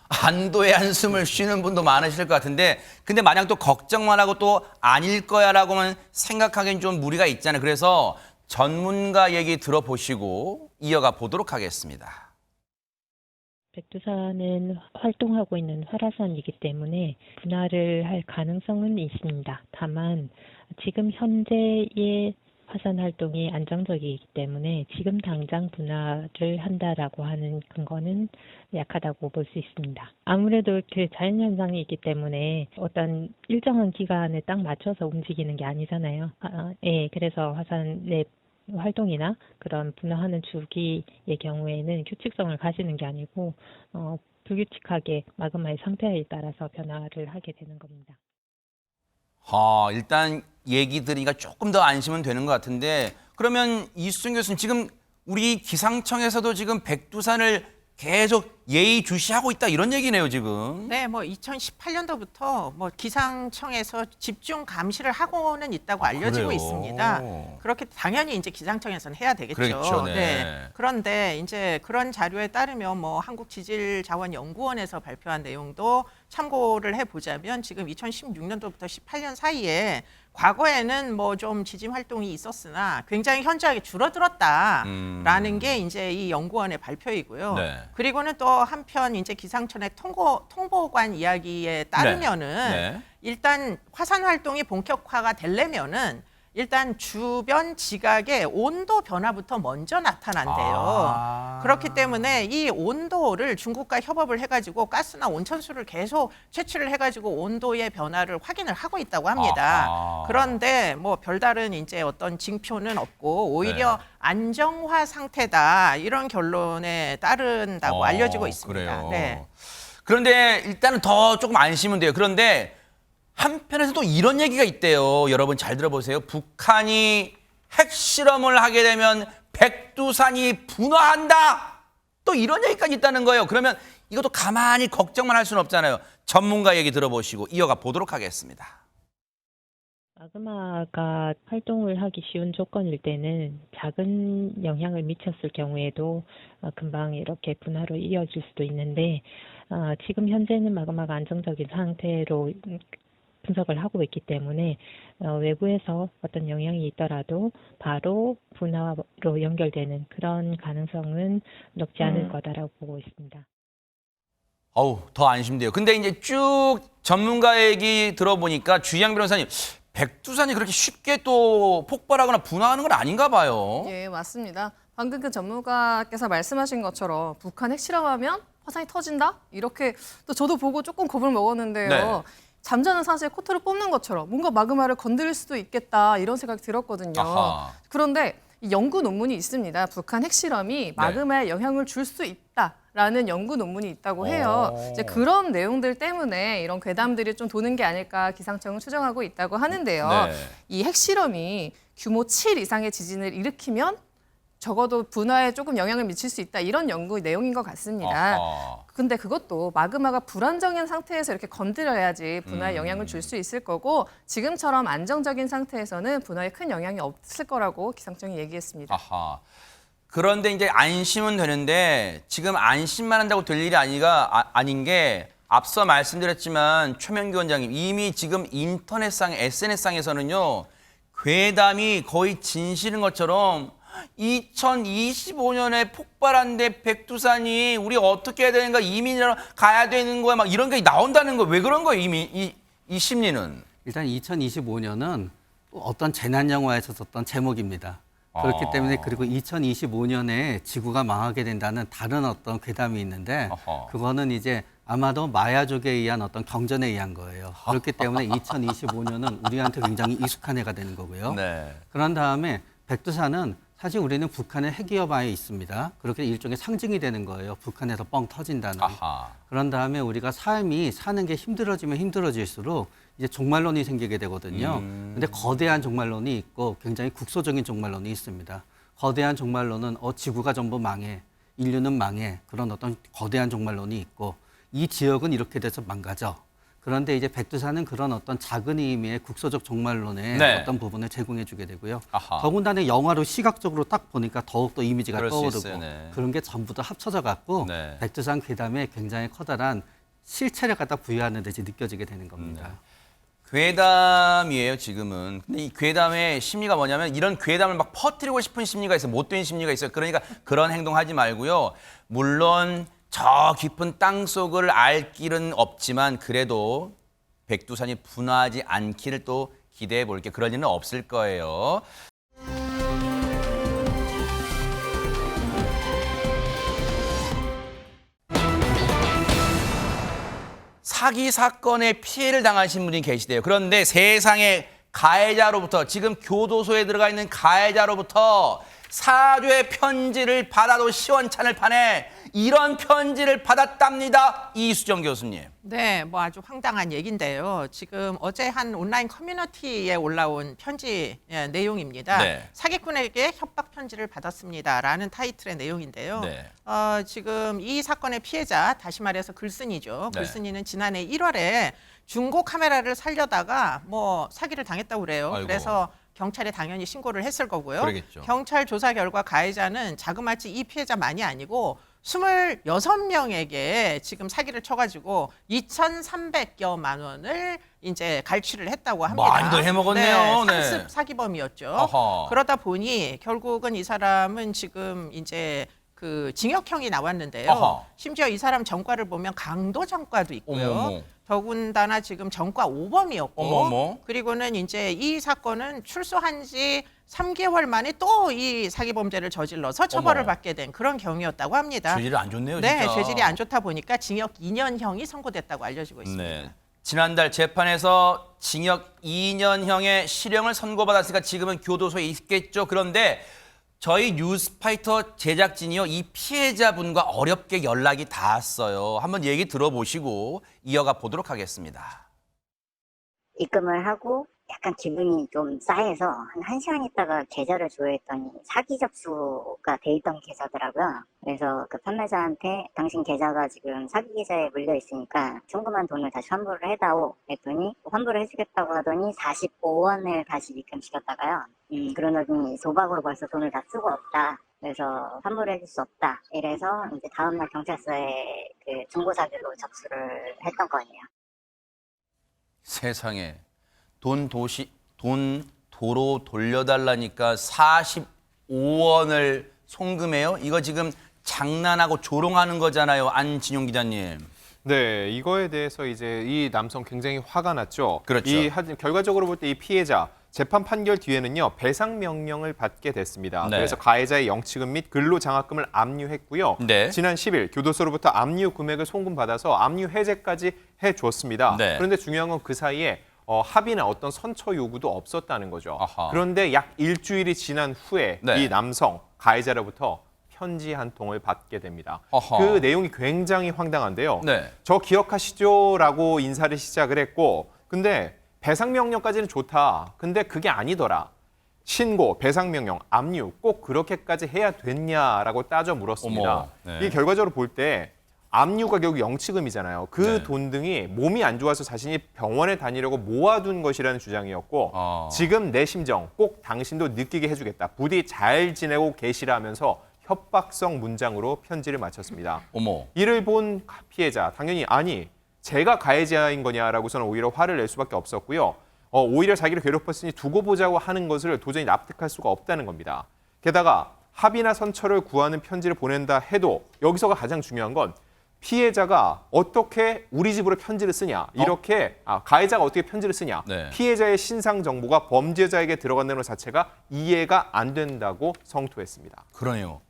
안도의 한숨을 쉬는 분도 많으실 것 같은데 근데 마냥 또 걱정만 하고 또 아닐 거야라고만 생각하기엔 좀 무리가 있잖아요. 그래서 전문가 얘기 들어보시고 이어가 보도록 하겠습니다. 백두산은 활동하고 있는 활화산이기 때문에 분화를 할 가능성은 있습니다. 다만 지금 현재의 화산 활동이 안정적이기 때문에 지금 당장 분화를 한다라고 하는 근거는 약하다고 볼 수 있습니다. 아무래도 그 자연현상이 있기 때문에 어떤 일정한 기간에 딱 맞춰서 움직이는 게 아니잖아요. 그래서 화산의 활동이나 그런 분화하는 주기의 경우에는 규칙성을 가지는 게 아니고 불규칙하게 마그마의 상태에 따라서 변화를 하게 되는 겁니다. 일단 얘기 들으니까 조금 더 안심은 되는 것 같은데 그러면 이수정 교수님 지금 우리 기상청에서도 지금 백두산을 계속 예의주시하고 있다 이런 얘기네요 지금. 네, 뭐 2018년도부터 뭐 기상청에서 집중 감시를 하고는 있다고 알려지고 그래요? 있습니다. 그렇게 당연히 이제 기상청에서는 해야 되겠죠. 그렇죠, 네. 그런데 이제 그런 자료에 따르면 뭐 한국지질자원연구원에서 발표한 내용도 참고를 해보자면 지금 2016년도부터 18년 사이에 과거에는 뭐 좀 지진 활동이 있었으나 굉장히 현저하게 줄어들었다라는 게 이제 이 연구원의 발표이고요. 네. 그리고는 또 한편 이제 기상청의 통보관 이야기에 따르면은 네. 일단 화산 활동이 본격화가 되려면은 일단 주변 지각의 온도 변화부터 먼저 나타난대요. 그렇기 때문에 이 온도를 중국과 협업을 해가지고 가스나 온천수를 계속 채취를 해가지고 온도의 변화를 확인을 하고 있다고 합니다. 그런데 뭐 별다른 이제 어떤 징표는 없고 오히려 안정화 상태다 이런 결론에 따른다고 알려지고 있습니다. 그래요. 네. 그런데 일단은 더 조금 안심은 돼요. 그런데 한편에서도 이런 얘기가 있대요. 여러분 잘 들어보세요. 북한이 핵실험을 하게 되면 백두산이 분화한다. 또 이런 얘기까지 있다는 거예요. 그러면 이것도 가만히 걱정만 할 수는 없잖아요. 전문가 얘기 들어보시고 이어가 보도록 하겠습니다. 마그마가 활동을 하기 쉬운 조건일 때는 작은 영향을 미쳤을 경우에도 금방 이렇게 분화로 이어질 수도 있는데 지금 현재는 마그마가 안정적인 상태로 분석을 하고 있기 때문에 외부에서 어떤 영향이 있더라도 바로 분화로 연결되는 그런 가능성은 높지 않을 거다라고 보고 있습니다. 더 안심돼요. 근데 이제 쭉 전문가 얘기 들어보니까 주희양 변호사님, 백두산이 그렇게 쉽게 또 폭발하거나 분화하는 건 아닌가 봐요. 예, 맞습니다. 방금 그 전문가께서 말씀하신 것처럼 북한 핵실험하면 화산이 터진다? 이렇게 또 저도 보고 조금 겁을 먹었는데요. 네. 잠자는 사자의 코털을 뽑는 것처럼 뭔가 마그마를 건드릴 수도 있겠다 이런 생각이 들었거든요. 아하. 그런데 이 연구 논문이 있습니다. 북한 핵실험이 마그마에 영향을 줄 수 있다라는 연구 논문이 있다고 해요. 이제 그런 내용들 때문에 이런 괴담들이 좀 도는 게 아닐까 기상청은 추정하고 있다고 하는데요. 네. 이 핵실험이 규모 7 이상의 지진을 일으키면 적어도 분화에 조금 영향을 미칠 수 있다 이런 연구 내용인 것 같습니다. 근데 그것도 마그마가 불안정한 상태에서 이렇게 건드려야지 분화에 영향을 줄 수 있을 거고 지금처럼 안정적인 상태에서는 분화에 큰 영향이 없을 거라고 기상청이 얘기했습니다. 그런데 이제 안심은 되는데 지금 안심만 한다고 될 일이 아닌 게 앞서 말씀드렸지만 최명기 원장님 이미 지금 인터넷상, SNS상에서는요 괴담이 거의 진실인 것처럼 2025년에 폭발한데 백두산이 우리 어떻게 해야 되는가 이민이라 가야 되는 거야 막 이런 게 나온다는 거 왜 그런 거예요 이미 이 심리는? 일단 2025년은 어떤 재난 영화에서 썼던 제목입니다. 그렇기 때문에 그리고 2025년에 지구가 망하게 된다는 다른 어떤 괴담이 있는데 그거는 이제 아마도 마야족에 의한 어떤 경전에 의한 거예요. 그렇기 때문에 2025년은 우리한테 굉장히 익숙한 해가 되는 거고요. 네. 그런 다음에 백두산은 사실 우리는 북한의 핵위협하에 있습니다. 그렇게 일종의 상징이 되는 거예요. 북한에서 뻥 터진다는. 아하. 그런 다음에 우리가 삶이 사는 게 힘들어지면 힘들어질수록 이제 종말론이 생기게 되거든요. 근데 거대한 종말론이 있고 굉장히 국소적인 종말론이 있습니다. 거대한 종말론은 지구가 전부 망해, 인류는 망해, 그런 어떤 거대한 종말론이 있고 이 지역은 이렇게 돼서 망가져. 그런데 이제 백두산은 그런 어떤 작은 의미의 국소적 종말론의 네. 어떤 부분을 제공해 주게 되고요. 아하. 더군다나 영화로 시각적으로 딱 보니까 더욱더 이미지가 그럴 수 떠오르고 있어요, 네. 그런 게 전부 다 합쳐져 갖고 네. 백두산 괴담에 굉장히 커다란 실체를 갖다 부여하는 듯이 느껴지게 되는 겁니다. 괴담이에요, 지금은. 근데 이 괴담의 심리가 뭐냐면 이런 괴담을 막 퍼뜨리고 싶은 심리가 있어요. 못된 심리가 있어요. 그러니까 그런 행동하지 말고요. 물론 저 깊은 땅 속을 알 길은 없지만 그래도 백두산이 분화하지 않기를 또 기대해 볼게요. 그럴 일은 없을 거예요. 사기 사건의 피해를 당하신 분이 계시대요. 그런데 세상에 가해자로부터 지금 교도소에 들어가 있는 가해자로부터 사죄 편지를 받아도 시원찮을 판에 이런 편지를 받았답니다. 이수정 교수님. 네, 뭐 아주 황당한 얘기인데요. 지금 어제 한 온라인 커뮤니티에 올라온 편지 내용입니다. 네. 사기꾼에게 협박 편지를 받았습니다라는 타이틀의 내용인데요. 네. 지금 이 사건의 피해자, 다시 말해서 글쓴이죠. 네. 글쓴이는 지난해 1월에 중고 카메라를 살려다가 뭐 사기를 당했다고 그래요. 아이고. 그래서 경찰에 당연히 신고를 했을 거고요. 그러겠죠. 경찰 조사 결과 가해자는 자그마치 이 피해자만이 아니고 26명에게 지금 사기를 쳐가지고 2,300여만 원을 이제 갈취를 했다고 합니다. 많이들 해먹었네요. 네. 상습 사기범이었죠. 어허. 그러다 보니 결국은 이 사람은 지금 이제 그 징역형이 나왔는데요. 어허. 심지어 이 사람 전과를 보면 강도 전과도 있고요. 어머머. 더군다나 지금 전과 5범이었고 어머머. 그리고는 이제 이 사건은 출소한 지 3개월 만에 또 이 사기 범죄를 저질러서 처벌을 어머. 받게 된 그런 경위였다고 합니다. 죄질이 안 좋네요, 네, 진짜. 죄질이 안 좋다 보니까 징역 2년형이 선고됐다고 알려지고 있습니다. 네. 지난달 재판에서 징역 2년형의 실형을 선고받았으니까 지금은 교도소에 있겠죠. 그런데 저희 뉴스파이터 제작진이요, 이 피해자분과 어렵게 연락이 닿았어요. 한번 얘기 들어보시고 이어가 보도록 하겠습니다. 입금을 하고 약간 기분이 좀 싸해서 한 1시간 있다가 계좌를 조회했더니 사기 접수가 돼 있던 계좌더라고요. 그래서 그 판매자한테 당신 계좌가 지금 사기 계좌에 물려 있으니까 송금한 돈을 다시 환불을 해다오 했더니 환불을 해주겠다고 하더니 45원을 다시 입금시켰다가요. 그러더니 소박으로 벌써 돈을 다 쓰고 없다. 그래서 환불을 해줄 수 없다. 이래서 이제 다음날 경찰서에 그 중고사기로 접수를 했던 거예요. 세상에 돈 도로 돌려달라니까 45원을 송금해요? 이거 지금 장난하고 조롱하는 거잖아요, 안진용 기자님. 네, 이거에 대해서 이제 이 남성 굉장히 화가 났죠. 그렇죠. 결과적으로 볼 때 이 피해자 재판 판결 뒤에는요, 배상 명령을 받게 됐습니다. 네. 그래서 가해자의 영치금 및 근로장학금을 압류했고요. 네. 지난 10일 교도소로부터 압류 금액을 송금받아서 압류 해제까지 해줬습니다. 네. 그런데 중요한 건 그 사이에 합의나 어떤 선처 요구도 없었다는 거죠. 아하. 그런데 약 일주일이 지난 후에 네. 이 남성 가해자로부터 편지 한 통을 받게 됩니다. 아하. 그 내용이 굉장히 황당한데요. 네. 저 기억하시죠? 라고 인사를 시작을 했고, 근데 배상명령까지는 좋다. 근데 그게 아니더라. 신고, 배상명령, 압류 꼭 그렇게까지 해야 됐냐라고 따져 물었습니다. 어머, 네. 이 결과적으로 볼 때 압류가 결국 영치금이잖아요. 그 네. 돈 등이 몸이 안 좋아서 자신이 병원에 다니려고 모아둔 것이라는 주장이었고 지금 내 심정 꼭 당신도 느끼게 해주겠다. 부디 잘 지내고 계시라면서 협박성 문장으로 편지를 마쳤습니다. 어머. 이를 본 피해자 당연히 아니 제가 가해자인 거냐라고서는 오히려 화를 낼 수밖에 없었고요. 오히려 자기를 괴롭혔으니 두고 보자고 하는 것을 도저히 납득할 수가 없다는 겁니다. 게다가 합의나 선처를 구하는 편지를 보낸다 해도 여기서가 가장 중요한 건 피해자가 어떻게 우리 집으로 편지를 쓰냐, 이렇게 가해자가 어떻게 편지를 쓰냐, 네. 피해자의 신상 정보가 범죄자에게 들어간다는 것 자체가 이해가 안 된다고 성토했습니다. 그러네요.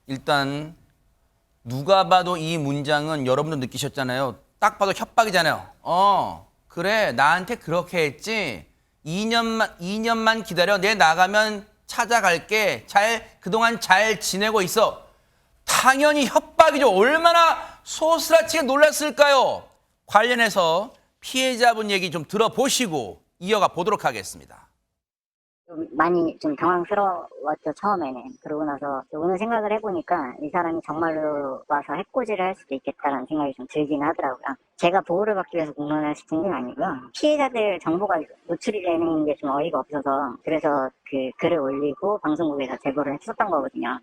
일단 누가 봐도 이 문장은 여러분도 느끼셨잖아요. 딱 봐도 협박이잖아요. 그래 나한테 그렇게 했지. 2년만 기다려. 내 나가면 찾아갈게. 그동안 잘 지내고 있어. 당연히 협박이죠. 얼마나 소스라치게 놀랐을까요? 관련해서 피해자분 얘기 좀 들어보시고 이어가 보도록 하겠습니다. 좀 많이 좀 당황스러웠죠, 처음에는. 그러고 나서 오늘 생각을 해보니까 이 사람이 정말로 와서 해코지를 할 수도 있겠다라는 생각이 좀 들긴 하더라고요. 제가 보호를 받기 위해서 공론을 시킨 건 아니고요. 피해자들 정보가 노출이 되는 게 좀 어이가 없어서 그래서 그 글을 올리고 방송국에서 제보를 했었던 거거든요.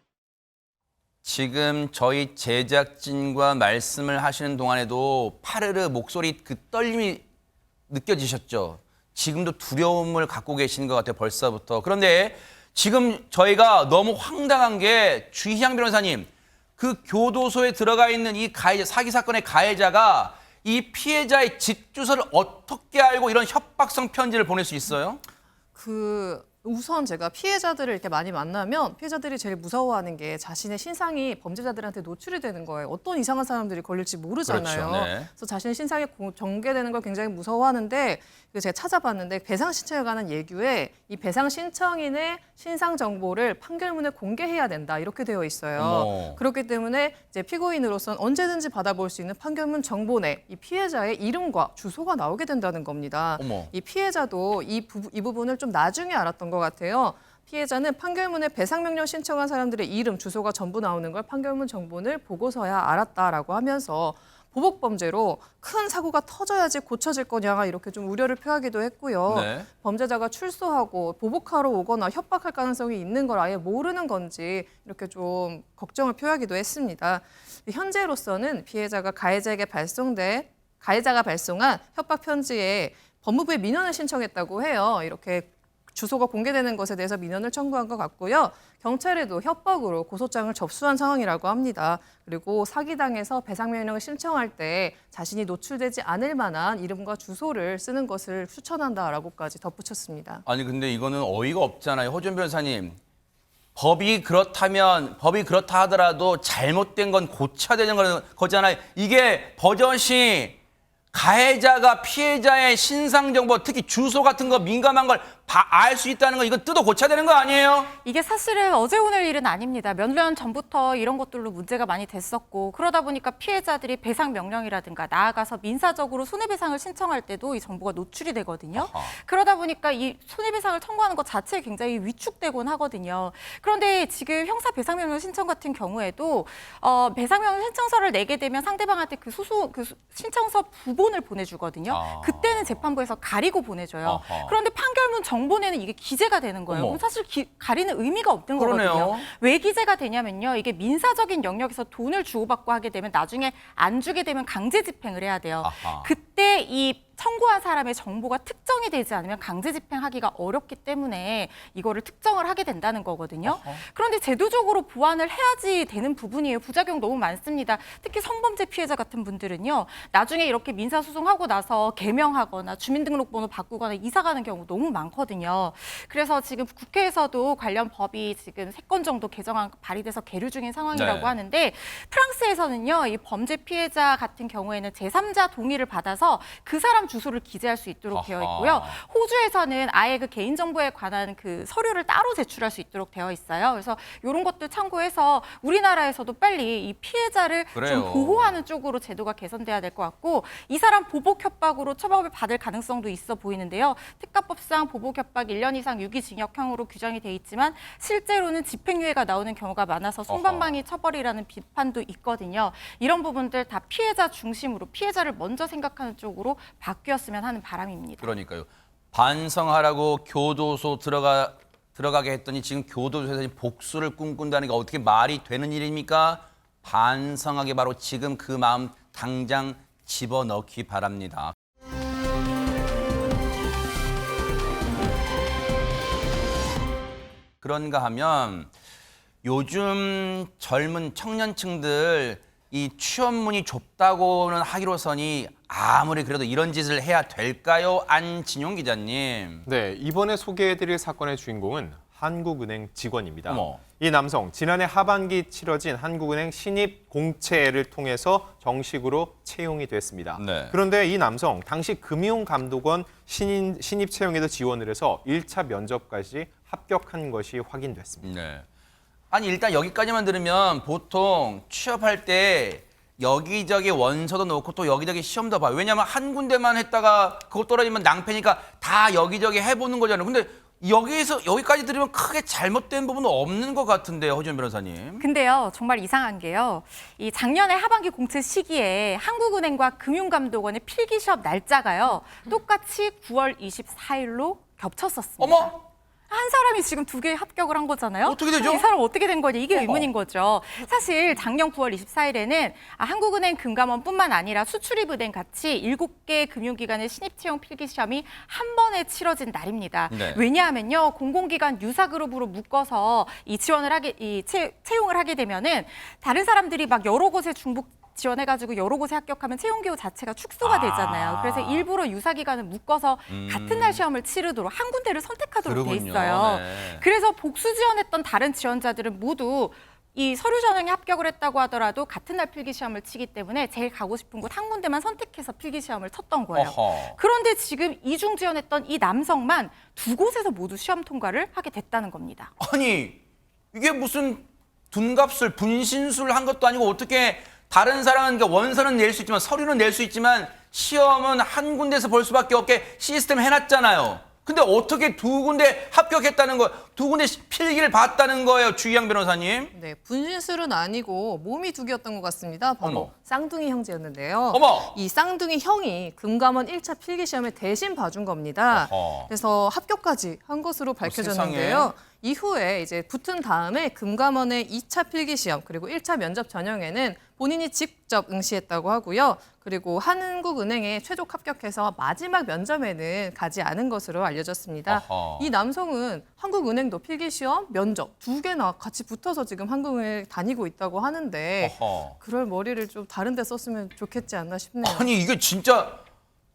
지금 저희 제작진과 말씀을 하시는 동안에도 파르르 목소리 그 떨림이 느껴지셨죠? 지금도 두려움을 갖고 계시는 것 같아요, 벌써부터. 그런데 지금 저희가 너무 황당한 게 주희양 변호사님, 그 교도소에 들어가 있는 이 가해자, 사기 사건의 가해자가 이 피해자의 집 주소를 어떻게 알고 이런 협박성 편지를 보낼 수 있어요? 우선 제가 피해자들을 이렇게 많이 만나면 피해자들이 제일 무서워하는 게 자신의 신상이 범죄자들한테 노출이 되는 거예요. 어떤 이상한 사람들이 걸릴지 모르잖아요. 그렇죠, 네. 그래서 자신의 신상이 전개되는 걸 굉장히 무서워하는데 제가 찾아봤는데 배상 신청에 관한 예규에 이 배상 신청인의 신상 정보를 판결문에 공개해야 된다 이렇게 되어 있어요. 어머. 그렇기 때문에 이제 피고인으로서는 언제든지 받아볼 수 있는 판결문 정보 내 이 피해자의 이름과 주소가 나오게 된다는 겁니다. 어머. 이 피해자도 이 부분을 좀 나중에 알았던 것 같아요. 피해자는 판결문에 배상명령 신청한 사람들의 이름, 주소가 전부 나오는 걸 판결문 정보를 보고서야 알았다라고 하면서 보복범죄로 큰 사고가 터져야지 고쳐질 거냐 이렇게 좀 우려를 표하기도 했고요. 네. 범죄자가 출소하고 보복하러 오거나 협박할 가능성이 있는 걸 아예 모르는 건지 이렇게 좀 걱정을 표하기도 했습니다. 현재로서는 피해자가 가해자가 발송한 협박 편지에 법무부에 민원을 신청했다고 해요. 이렇게 주소가 공개되는 것에 대해서 민원을 청구한 것 같고요. 경찰에도 협박으로 고소장을 접수한 상황이라고 합니다. 그리고 사기당해서 배상명령을 신청할 때 자신이 노출되지 않을 만한 이름과 주소를 쓰는 것을 추천한다라고까지 덧붙였습니다. 아니 근데 이거는 어이가 없잖아요. 허준 변호사님. 법이 그렇다 하더라도 잘못된 건 고쳐야 되는 거잖아요. 이게 버젓이 가해자가 피해자의 신상 정보, 특히 주소 같은 거 민감한 걸 알 수 있다는 거 이건 뜯어 고쳐야 되는 거 아니에요? 이게 사실은 어제 오늘 일은 아닙니다. 몇 년 전부터 이런 것들로 문제가 많이 됐었고 그러다 보니까 피해자들이 배상 명령이라든가 나아가서 민사적으로 손해배상을 신청할 때도 이 정보가 노출이 되거든요. 그러다 보니까 이 손해배상을 청구하는 것 자체에 굉장히 위축되곤 하거든요. 그런데 지금 형사 배상 명령 신청 같은 경우에도 배상 명령 신청서를 내게 되면 상대방한테 그 신청서 부본을 보내주거든요. 그때는 재판부에서 가리고 보내줘요. 그런데 판결문 정본에는 이게 기재가 되는 거예요. 그럼 사실 가리는 의미가 없는 그러네요. 거거든요. 왜 기재가 되냐면요. 이게 민사적인 영역에서 돈을 주고받고 하게 되면 나중에 안 주게 되면 강제 집행을 해야 돼요. 그때 이 청구한 사람의 정보가 특정이 되지 않으면 강제 집행하기가 어렵기 때문에 이거를 특정을 하게 된다는 거거든요. 그런데 제도적으로 보완을 해야지 되는 부분이에요. 부작용 너무 많습니다. 특히 성범죄 피해자 같은 분들은요. 나중에 이렇게 민사소송하고 나서 개명하거나 주민등록번호 바꾸거나 이사가는 경우 너무 많거든요. 그래서 지금 국회에서도 관련 법이 지금 3건 정도 개정안 발의돼서 계류 중인 상황이라고 네. 하는데 프랑스에서는요. 이 범죄 피해자 같은 경우에는 제3자 동의를 받아서 그 사람 주소를 기재할 수 있도록 되어 있고요. 호주에서는 아예 그 개인정보에 관한 그 서류를 따로 제출할 수 있도록 되어 있어요. 그래서 이런 것들 참고해서 우리나라에서도 빨리 이 피해자를 그래요. 좀 보호하는 쪽으로 제도가 개선돼야 될 것 같고 이 사람 보복 협박으로 처벌을 받을 가능성도 있어 보이는데요. 특가법상 보복 협박 1년 이상 유기징역형으로 규정이 돼 있지만 실제로는 집행유예가 나오는 경우가 많아서 손방망이 처벌이라는 비판도 있거든요. 이런 부분들 다 피해자 중심으로 피해자를 먼저 생각하는 쪽으로 바뀌었으면 하는 바람입니다. 그러니까요. 반성하라고 교도소 들어가게 했더니 지금 교도소에서 복수를 꿈꾼다는 게 어떻게 말이 되는 일입니까? 반성하게 바로 지금 그 마음 당장 집어넣기 바랍니다. 그런가 하면 요즘 젊은 청년층들 이 취업문이 좁다고는 하기로서니 아무리 그래도 이런 짓을 해야 될까요? 안진용 기자님. 네, 이번에 소개해드릴 사건의 주인공은 한국은행 직원입니다. 어머. 이 남성, 지난해 하반기 치러진 한국은행 신입 공채를 통해서 정식으로 채용이 됐습니다. 네. 그런데 이 남성, 당시 금융감독원 신입 채용에도 지원을 해서 1차 면접까지 합격한 것이 확인됐습니다. 네. 아니 일단 여기까지만 들으면 보통 취업할 때 여기저기 원서도 놓고 또 여기저기 시험도 봐요. 왜냐하면 한 군데만 했다가 그거 떨어지면 낭패니까 다 여기저기 해보는 거잖아요. 근데 여기까지 들으면 크게 잘못된 부분은 없는 것 같은데요, 허지연 변호사님. 근데요, 정말 이상한 게요. 이 작년에 하반기 공채 시기에 한국은행과 금융감독원의 필기시험 날짜가요. 똑같이 9월 24일로 겹쳤었습니다. 어머! 한 사람이 지금 두 개의 합격을 한 거잖아요. 어떻게 되죠? 이 사람 어떻게 된 거냐 이게 의문인 거죠. 사실 작년 9월 24일에는 한국은행 금감원뿐만 아니라 수출입은행 같이 7개 금융기관의 신입채용 필기시험이 한 번에 치러진 날입니다. 네. 왜냐하면요, 공공기관 유사그룹으로 묶어서 이 채용을 하게 되면은 다른 사람들이 막 여러 곳에 중복 지원해가지고 여러 곳에 합격하면 채용 기호 자체가 축소가 되잖아요. 그래서 일부러 유사기관을 묶어서 같은 날 시험을 치르도록 한 군데를 선택하도록 돼 그러군요. 있어요. 네. 그래서 복수 지원했던 다른 지원자들은 모두 이 서류 전형에 합격을 했다고 하더라도 같은 날 필기시험을 치기 때문에 제일 가고 싶은 곳 한 군데만 선택해서 필기시험을 쳤던 거예요. 어허. 그런데 지금 이중 지원했던 이 남성만 두 곳에서 모두 시험 통과를 하게 됐다는 겁니다. 아니 이게 무슨 둔갑술, 분신술 한 것도 아니고 어떻게 다른 사람은 그러니까 원서는 낼 수 있지만 서류는 낼 수 있지만 시험은 한 군데서 볼 수밖에 없게 시스템 해놨잖아요. 근데 어떻게 두 군데 합격했다는 거, 두 군데 필기를 봤다는 거예요, 주희양 변호사님? 네, 분신술은 아니고 몸이 두 개였던 것 같습니다. 바로 어머. 쌍둥이 형제였는데요. 어머! 이 쌍둥이 형이 금감원 1차 필기시험에 대신 봐준 겁니다. 어허. 그래서 합격까지 한 것으로 밝혀졌는데요. 이후에 이제 붙은 다음에 금감원의 2차 필기시험 그리고 1차 면접 전형에는 본인이 직접 응시했다고 하고요. 그리고 한국은행에 최종 합격해서 마지막 면접에는 가지 않은 것으로 알려졌습니다. 어허. 이 남성은 한국은행도 필기시험, 면접 두 개나 같이 붙어서 지금 한국은행 다니고 있다고 하는데 어허. 그럴 머리를 좀 다른 데 썼으면 좋겠지 않나 싶네요. 아니 이게 진짜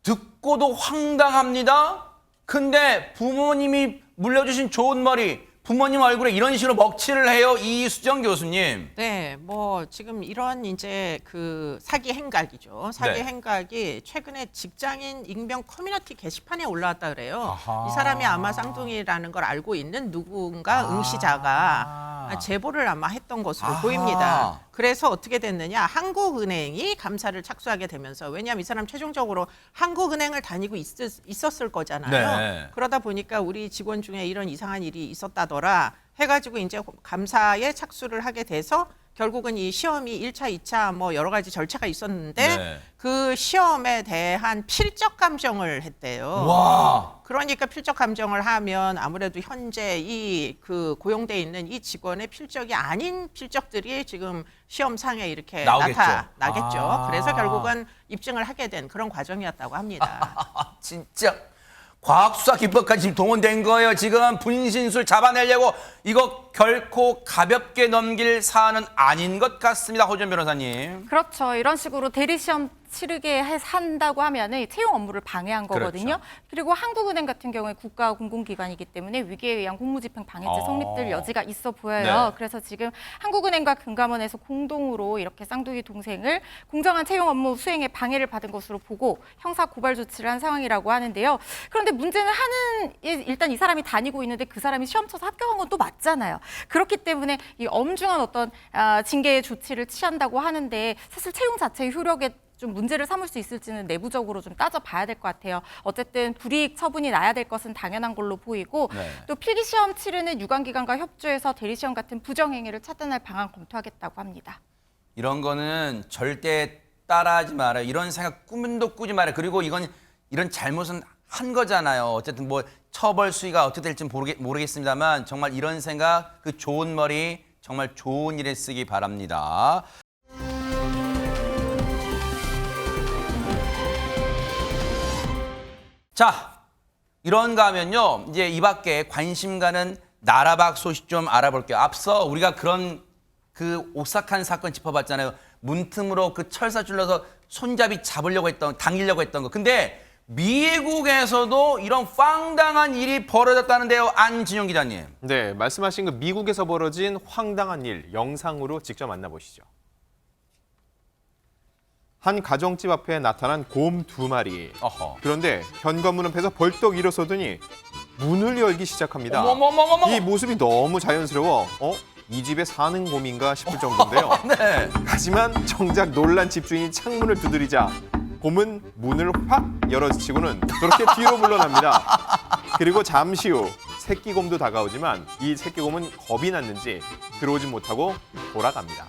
듣고도 황당합니다. 근데 부모님이 물려주신 좋은 머리, 부모님 얼굴에 이런 식으로 먹칠을 해요, 이수정 교수님. 네, 뭐 지금 이런 이제 그 사기 행각이죠. 사기 네. 행각이 최근에 직장인 익명 커뮤니티 게시판에 올라왔다 그래요. 아하. 이 사람이 아마 쌍둥이라는 걸 알고 있는 누군가 응시자가 제보를 아마 했던 것으로 아하. 보입니다. 그래서 어떻게 됐느냐? 한국은행이 감사를 착수하게 되면서 왜냐하면 이 사람 최종적으로 한국은행을 다니고 있었을 거잖아요. 네. 그러다 보니까 우리 직원 중에 이런 이상한 일이 있었다더라 해가지고 이제 감사에 착수를 하게 돼서 결국은 이 시험이 1차, 2차 뭐 여러 가지 절차가 있었는데 네. 그 시험에 대한 필적 감정을 했대요. 와. 그러니까 필적 감정을 하면 아무래도 현재 이 그 고용돼 있는 이 직원의 필적이 아닌 필적들이 지금 시험상에 이렇게 나타나겠죠. 아. 그래서 결국은 입증을 하게 된 그런 과정이었다고 합니다. 진짜 과학수사 기법까지 지금 동원된 거예요. 지금 분신술 잡아내려고 이거 결코 가볍게 넘길 사안은 아닌 것 같습니다. 허지연 변호사님. 그렇죠. 이런 식으로 대리시험 치르게 한다고 하면은 채용 업무를 방해한 거거든요. 그렇죠. 그리고 한국은행 같은 경우에 국가 공공기관이기 때문에 위기에 의한 공무집행 방해죄 성립될 여지가 있어 보여요. 네. 그래서 지금 한국은행과 금감원에서 공동으로 이렇게 쌍둥이 동생을 공정한 채용 업무 수행에 방해를 받은 것으로 보고 형사 고발 조치를 한 상황이라고 하는데요. 그런데 문제는 일단 이 사람이 다니고 있는데 그 사람이 시험 쳐서 합격한 건 또 맞잖아요. 그렇기 때문에 이 엄중한 어떤 징계 조치를 취한다고 하는데 사실 채용 자체의 효력에 좀 문제를 삼을 수 있을지는 내부적으로 좀 따져봐야 될 것 같아요. 어쨌든 불이익 처분이 나야 될 것은 당연한 걸로 보이고 네. 또 필기시험 치르는 유관기관과 협조해서 대리시험 같은 부정행위를 차단할 방안 검토하겠다고 합니다. 이런 거는 절대 따라하지 말아요. 이런 생각 꿈도 꾸지 말아요. 그리고 이런 잘못은 한 거잖아요. 어쨌든 뭐 처벌 수위가 어떻게 될지 모르겠습니다만 정말 이런 생각, 그 좋은 머리 정말 좋은 일에 쓰기 바랍니다. 자, 이런가 하면요. 이제 이 밖에 관심 가는 나라 밖 소식 좀 알아볼게요. 앞서 우리가 그런 그 오싹한 사건 짚어봤잖아요. 문틈으로 그 철사줄러서 손잡이 당기려고 했던 거. 근데 미국에서도 이런 황당한 일이 벌어졌다는데요. 안진영 기자님. 네, 말씀하신 그 미국에서 벌어진 황당한 일 영상으로 직접 만나보시죠. 한 가정집 앞에 나타난 곰 2마리. 어허. 그런데 현관문 앞에서 벌떡 일어서더니 문을 열기 시작합니다. 어머머머머머. 이 모습이 너무 자연스러워. 이 집에 사는 곰인가 싶을 정도인데요. 네. 하지만 정작 놀란 집주인이 창문을 두드리자 곰은 문을 확 열어치고는 저렇게 뒤로 물러납니다. 그리고 잠시 후 새끼곰도 다가오지만 이 새끼곰은 겁이 났는지 들어오지 못하고 돌아갑니다.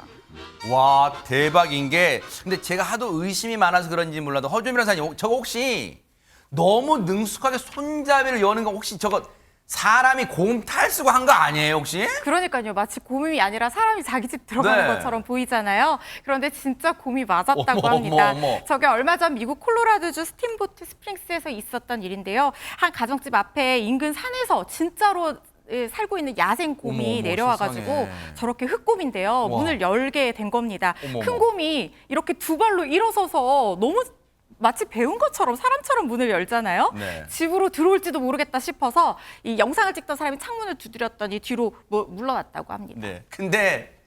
와, 대박인 게 근데 제가 하도 의심이 많아서 그런지 몰라도 허준 변호사님 저거 혹시 너무 능숙하게 손잡이를 여는 거 혹시 저거 사람이 곰 탈수고 한 거 아니에요 혹시? 그러니까요. 마치 곰이 아니라 사람이 자기 집 들어가는 네. 것처럼 보이잖아요. 그런데 진짜 곰이 맞았다고 어머, 합니다. 어머, 어머. 저게 얼마 전 미국 콜로라도주 스팀보트 스프링스에서 있었던 일인데요. 한 가정집 앞에 인근 산에서 진짜로 살고 있는 야생 곰이 어머, 어머, 내려와가지고 세상에. 저렇게 흑곰인데요. 와. 문을 열게 된 겁니다. 어머, 큰 어머. 곰이 이렇게 두 발로 일어서서 너무 마치 배운 것처럼 사람처럼 문을 열잖아요. 네. 집으로 들어올지도 모르겠다 싶어서 이 영상을 찍던 사람이 창문을 두드렸더니 뒤로 물러났다고 합니다. 네. 근데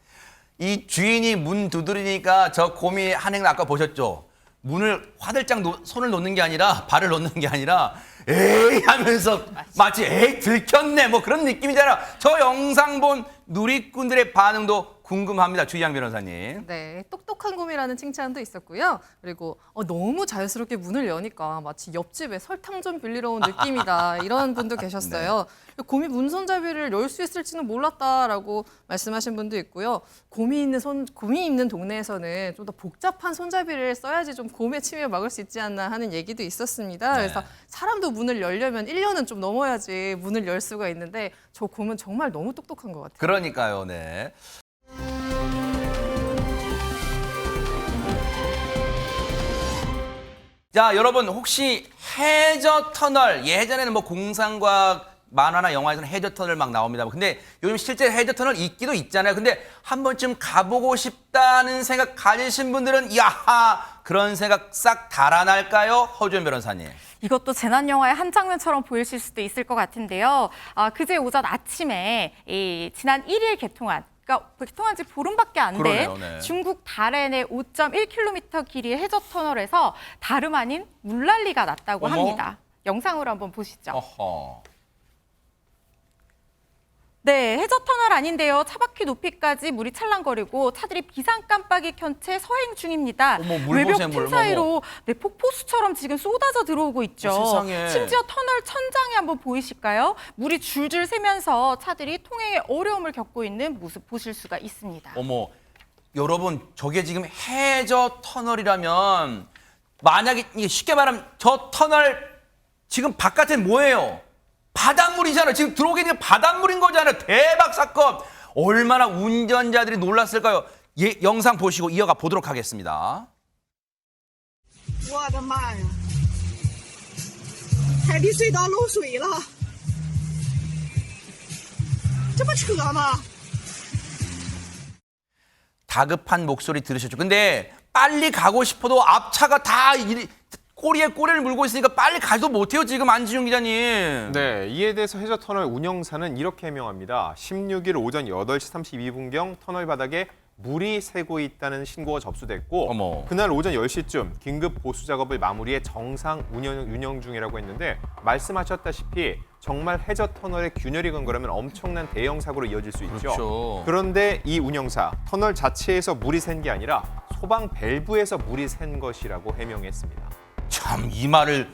이 주인이 문 두드리니까 저 곰이 한 행동 아까 보셨죠? 문을 화들짝 손을 놓는 게 아니라 발을 놓는 게 아니라 에이 하면서 마치 에이 들켰네 뭐 그런 느낌이잖아. 저 영상 본 누리꾼들의 반응도 궁금합니다. 주희양 변호사님. 네, 똑똑한 곰이라는 칭찬도 있었고요. 그리고 너무 자연스럽게 문을 여니까 마치 옆집에 설탕 좀 빌리러 온 느낌이다. 이런 분도 계셨어요. 곰이 문 손잡이를 열 수 있을지는 몰랐다라고 말씀하신 분도 있고요. 곰이 있는 동네에서는 좀 더 복잡한 손잡이를 써야지 좀 곰의 침입을 막을 수 있지 않나 하는 얘기도 있었습니다. 네. 그래서 사람도 문을 열려면 1년은 좀 넘어야지 문을 열 수가 있는데 저 곰은 정말 너무 똑똑한 것 같아요. 그러니까요. 네. 자, 여러분 혹시 해저 터널 예전에는 뭐 공상과학 만화나 영화에서는 해저 터널 막 나옵니다. 근데 요즘 실제 해저 터널 있기도 있잖아요. 근데 한 번쯤 가보고 싶다는 생각 가지신 분들은 야하 그런 생각 싹 달아날까요? 허준 변호사님. 이것도 재난 영화의 한 장면처럼 보이실 수도 있을 것 같은데요. 그제 오전 아침에 지난 1일 개통한 그러니까 개통한 지 보름밖에 안 된 그러네요, 네. 중국 다롄의 5.1km 길이의 해저 터널에서 다름 아닌 물난리가 났다고 어머. 합니다. 영상으로 한번 보시죠. 어허. 네, 해저 터널 아닌데요. 차바퀴 높이까지 물이 찰랑거리고 차들이 비상 깜빡이 켠 채 서행 중입니다. 어머, 물 외벽 보세요, 물. 틈 사이로 네, 폭포수처럼 지금 쏟아져 들어오고 있죠. 세상에. 심지어 터널 천장에 한번 보이실까요? 물이 줄줄 새면서 차들이 통행에 어려움을 겪고 있는 모습 보실 수가 있습니다. 어머, 여러분 저게 지금 해저 터널이라면 만약에 이게 쉽게 말하면 저 터널 지금 바깥엔 뭐예요? 바닷물이잖아요. 지금 들어오게 되면 바닷물인 거잖아요. 대박 사건. 얼마나 운전자들이 놀랐을까요? 영상 보시고 이어가 보도록 하겠습니다. 我的妈呀！海底隧道漏水了，这不扯吗？ 다급한 목소리 들으셨죠? 근데 빨리 가고 싶어도 앞차가 다 꼬리에 꼬리를 물고 있으니까 빨리 가도 못해요. 지금 안지용 기자님. 네, 이에 대해서 해저터널 운영사는 이렇게 해명합니다. 16일 오전 8시 32분경 터널 바닥에 물이 새고 있다는 신고가 접수됐고 어머. 그날 오전 10시쯤 긴급 보수 작업을 마무리해 정상 운영 중이라고 했는데 말씀하셨다시피 정말 해저터널에 균열이 간 거라면 엄청난 대형 사고로 이어질 수 있죠. 그렇죠. 그런데 이 운영사 터널 자체에서 물이 샌 게 아니라 소방 밸브에서 물이 샌 것이라고 해명했습니다. 참 이 말을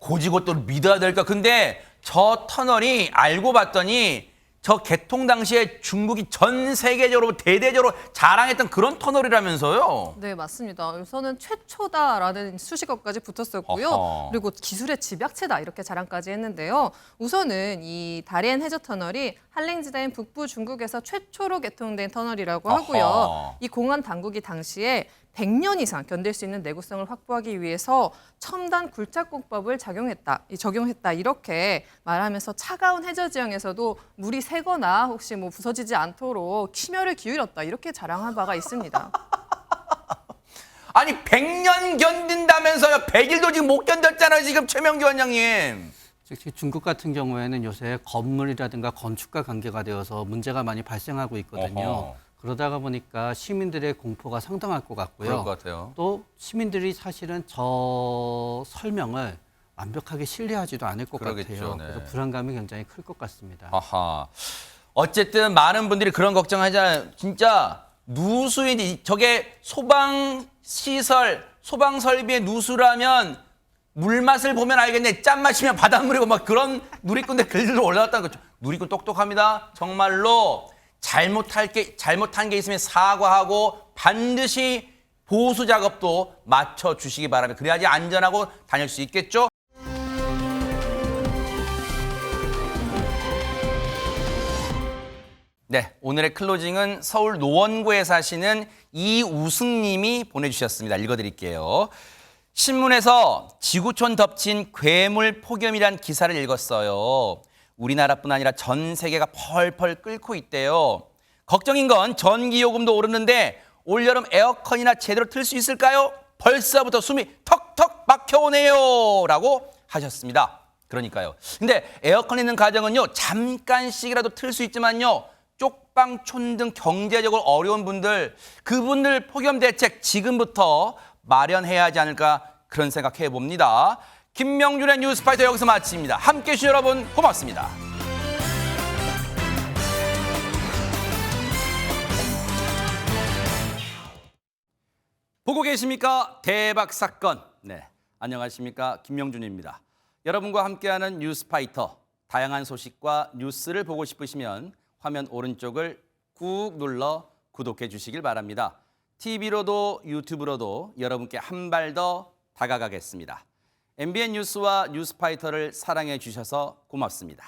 고지고대로 믿어야 될까? 근데 저 터널이 알고 봤더니 저 개통 당시에 중국이 전 세계적으로 대대적으로 자랑했던 그런 터널이라면서요? 네, 맞습니다. 우선은 최초다라는 수식어까지 붙었었고요. 어허. 그리고 기술의 집약체다 이렇게 자랑까지 했는데요. 우선은 이 다롄 해저 터널이 한랭지대인 북부 중국에서 최초로 개통된 터널이라고 하고요. 어허. 이 공안 당국이 당시에 100년 이상 견딜 수 있는 내구성을 확보하기 위해서 첨단 굴착공법을 적용했다 이렇게 말하면서 차가운 해저 지형에서도 물이 새거나 혹시 뭐 부서지지 않도록 심혈을 기울였다 이렇게 자랑한 바가 있습니다. 아니 100년 견딘다면서요? 100일도 지금 못 견뎠잖아요. 지금 최명기 원장님. 특히 중국 같은 경우에는 요새 건물이라든가 건축과 관계가 되어서 문제가 많이 발생하고 있거든요. 어허. 그러다가 보니까 시민들의 공포가 상당할 것 같고요. 그럴 것 같아요. 또 시민들이 사실은 저 설명을 완벽하게 신뢰하지도 않을 것 그러겠죠, 같아요. 네. 그래서 불안감이 굉장히 클 것 같습니다. 아하. 어쨌든 많은 분들이 그런 걱정하잖아요. 진짜 누수인지 저게 소방시설, 소방설비의 누수라면 물맛을 보면 알겠네. 짠 마시면 바닷물이고 막 그런 누리꾼들 글들로 올라왔다는 거죠. 누리꾼 똑똑합니다. 정말로 잘못한 게 있으면 사과하고 반드시 보수 작업도 맞춰 주시기 바랍니다. 그래야지 안전하고 다닐 수 있겠죠. 네, 오늘의 클로징은 서울 노원구에 사시는 이우승님이 보내주셨습니다. 읽어드릴게요. 신문에서 지구촌 덮친 괴물 폭염이란 기사를 읽었어요. 우리나라뿐 아니라 전 세계가 펄펄 끓고 있대요. 걱정인 건 전기요금도 오르는데 올여름 에어컨이나 제대로 틀 수 있을까요? 벌써부터 숨이 턱턱 막혀오네요. 라고 하셨습니다. 그러니까요. 근데 에어컨 있는 가정은요, 잠깐씩이라도 틀 수 있지만요, 쪽방촌 등 경제적으로 어려운 분들, 그분들 폭염 대책 지금부터 마련해야 하지 않을까 그런 생각해 봅니다. 김명준의 뉴스파이터 여기서 마칩니다. 함께해 주신 여러분 고맙습니다. 보고 계십니까? 대박 사건. 네, 안녕하십니까? 김명준입니다. 여러분과 함께하는 뉴스파이터. 다양한 소식과 뉴스를 보고 싶으시면 화면 오른쪽을 꾹 눌러 구독해 주시길 바랍니다. TV로도 유튜브로도 여러분께 한 발 더 다가가겠습니다. MBN 뉴스와 뉴스파이터를 사랑해 주셔서 고맙습니다.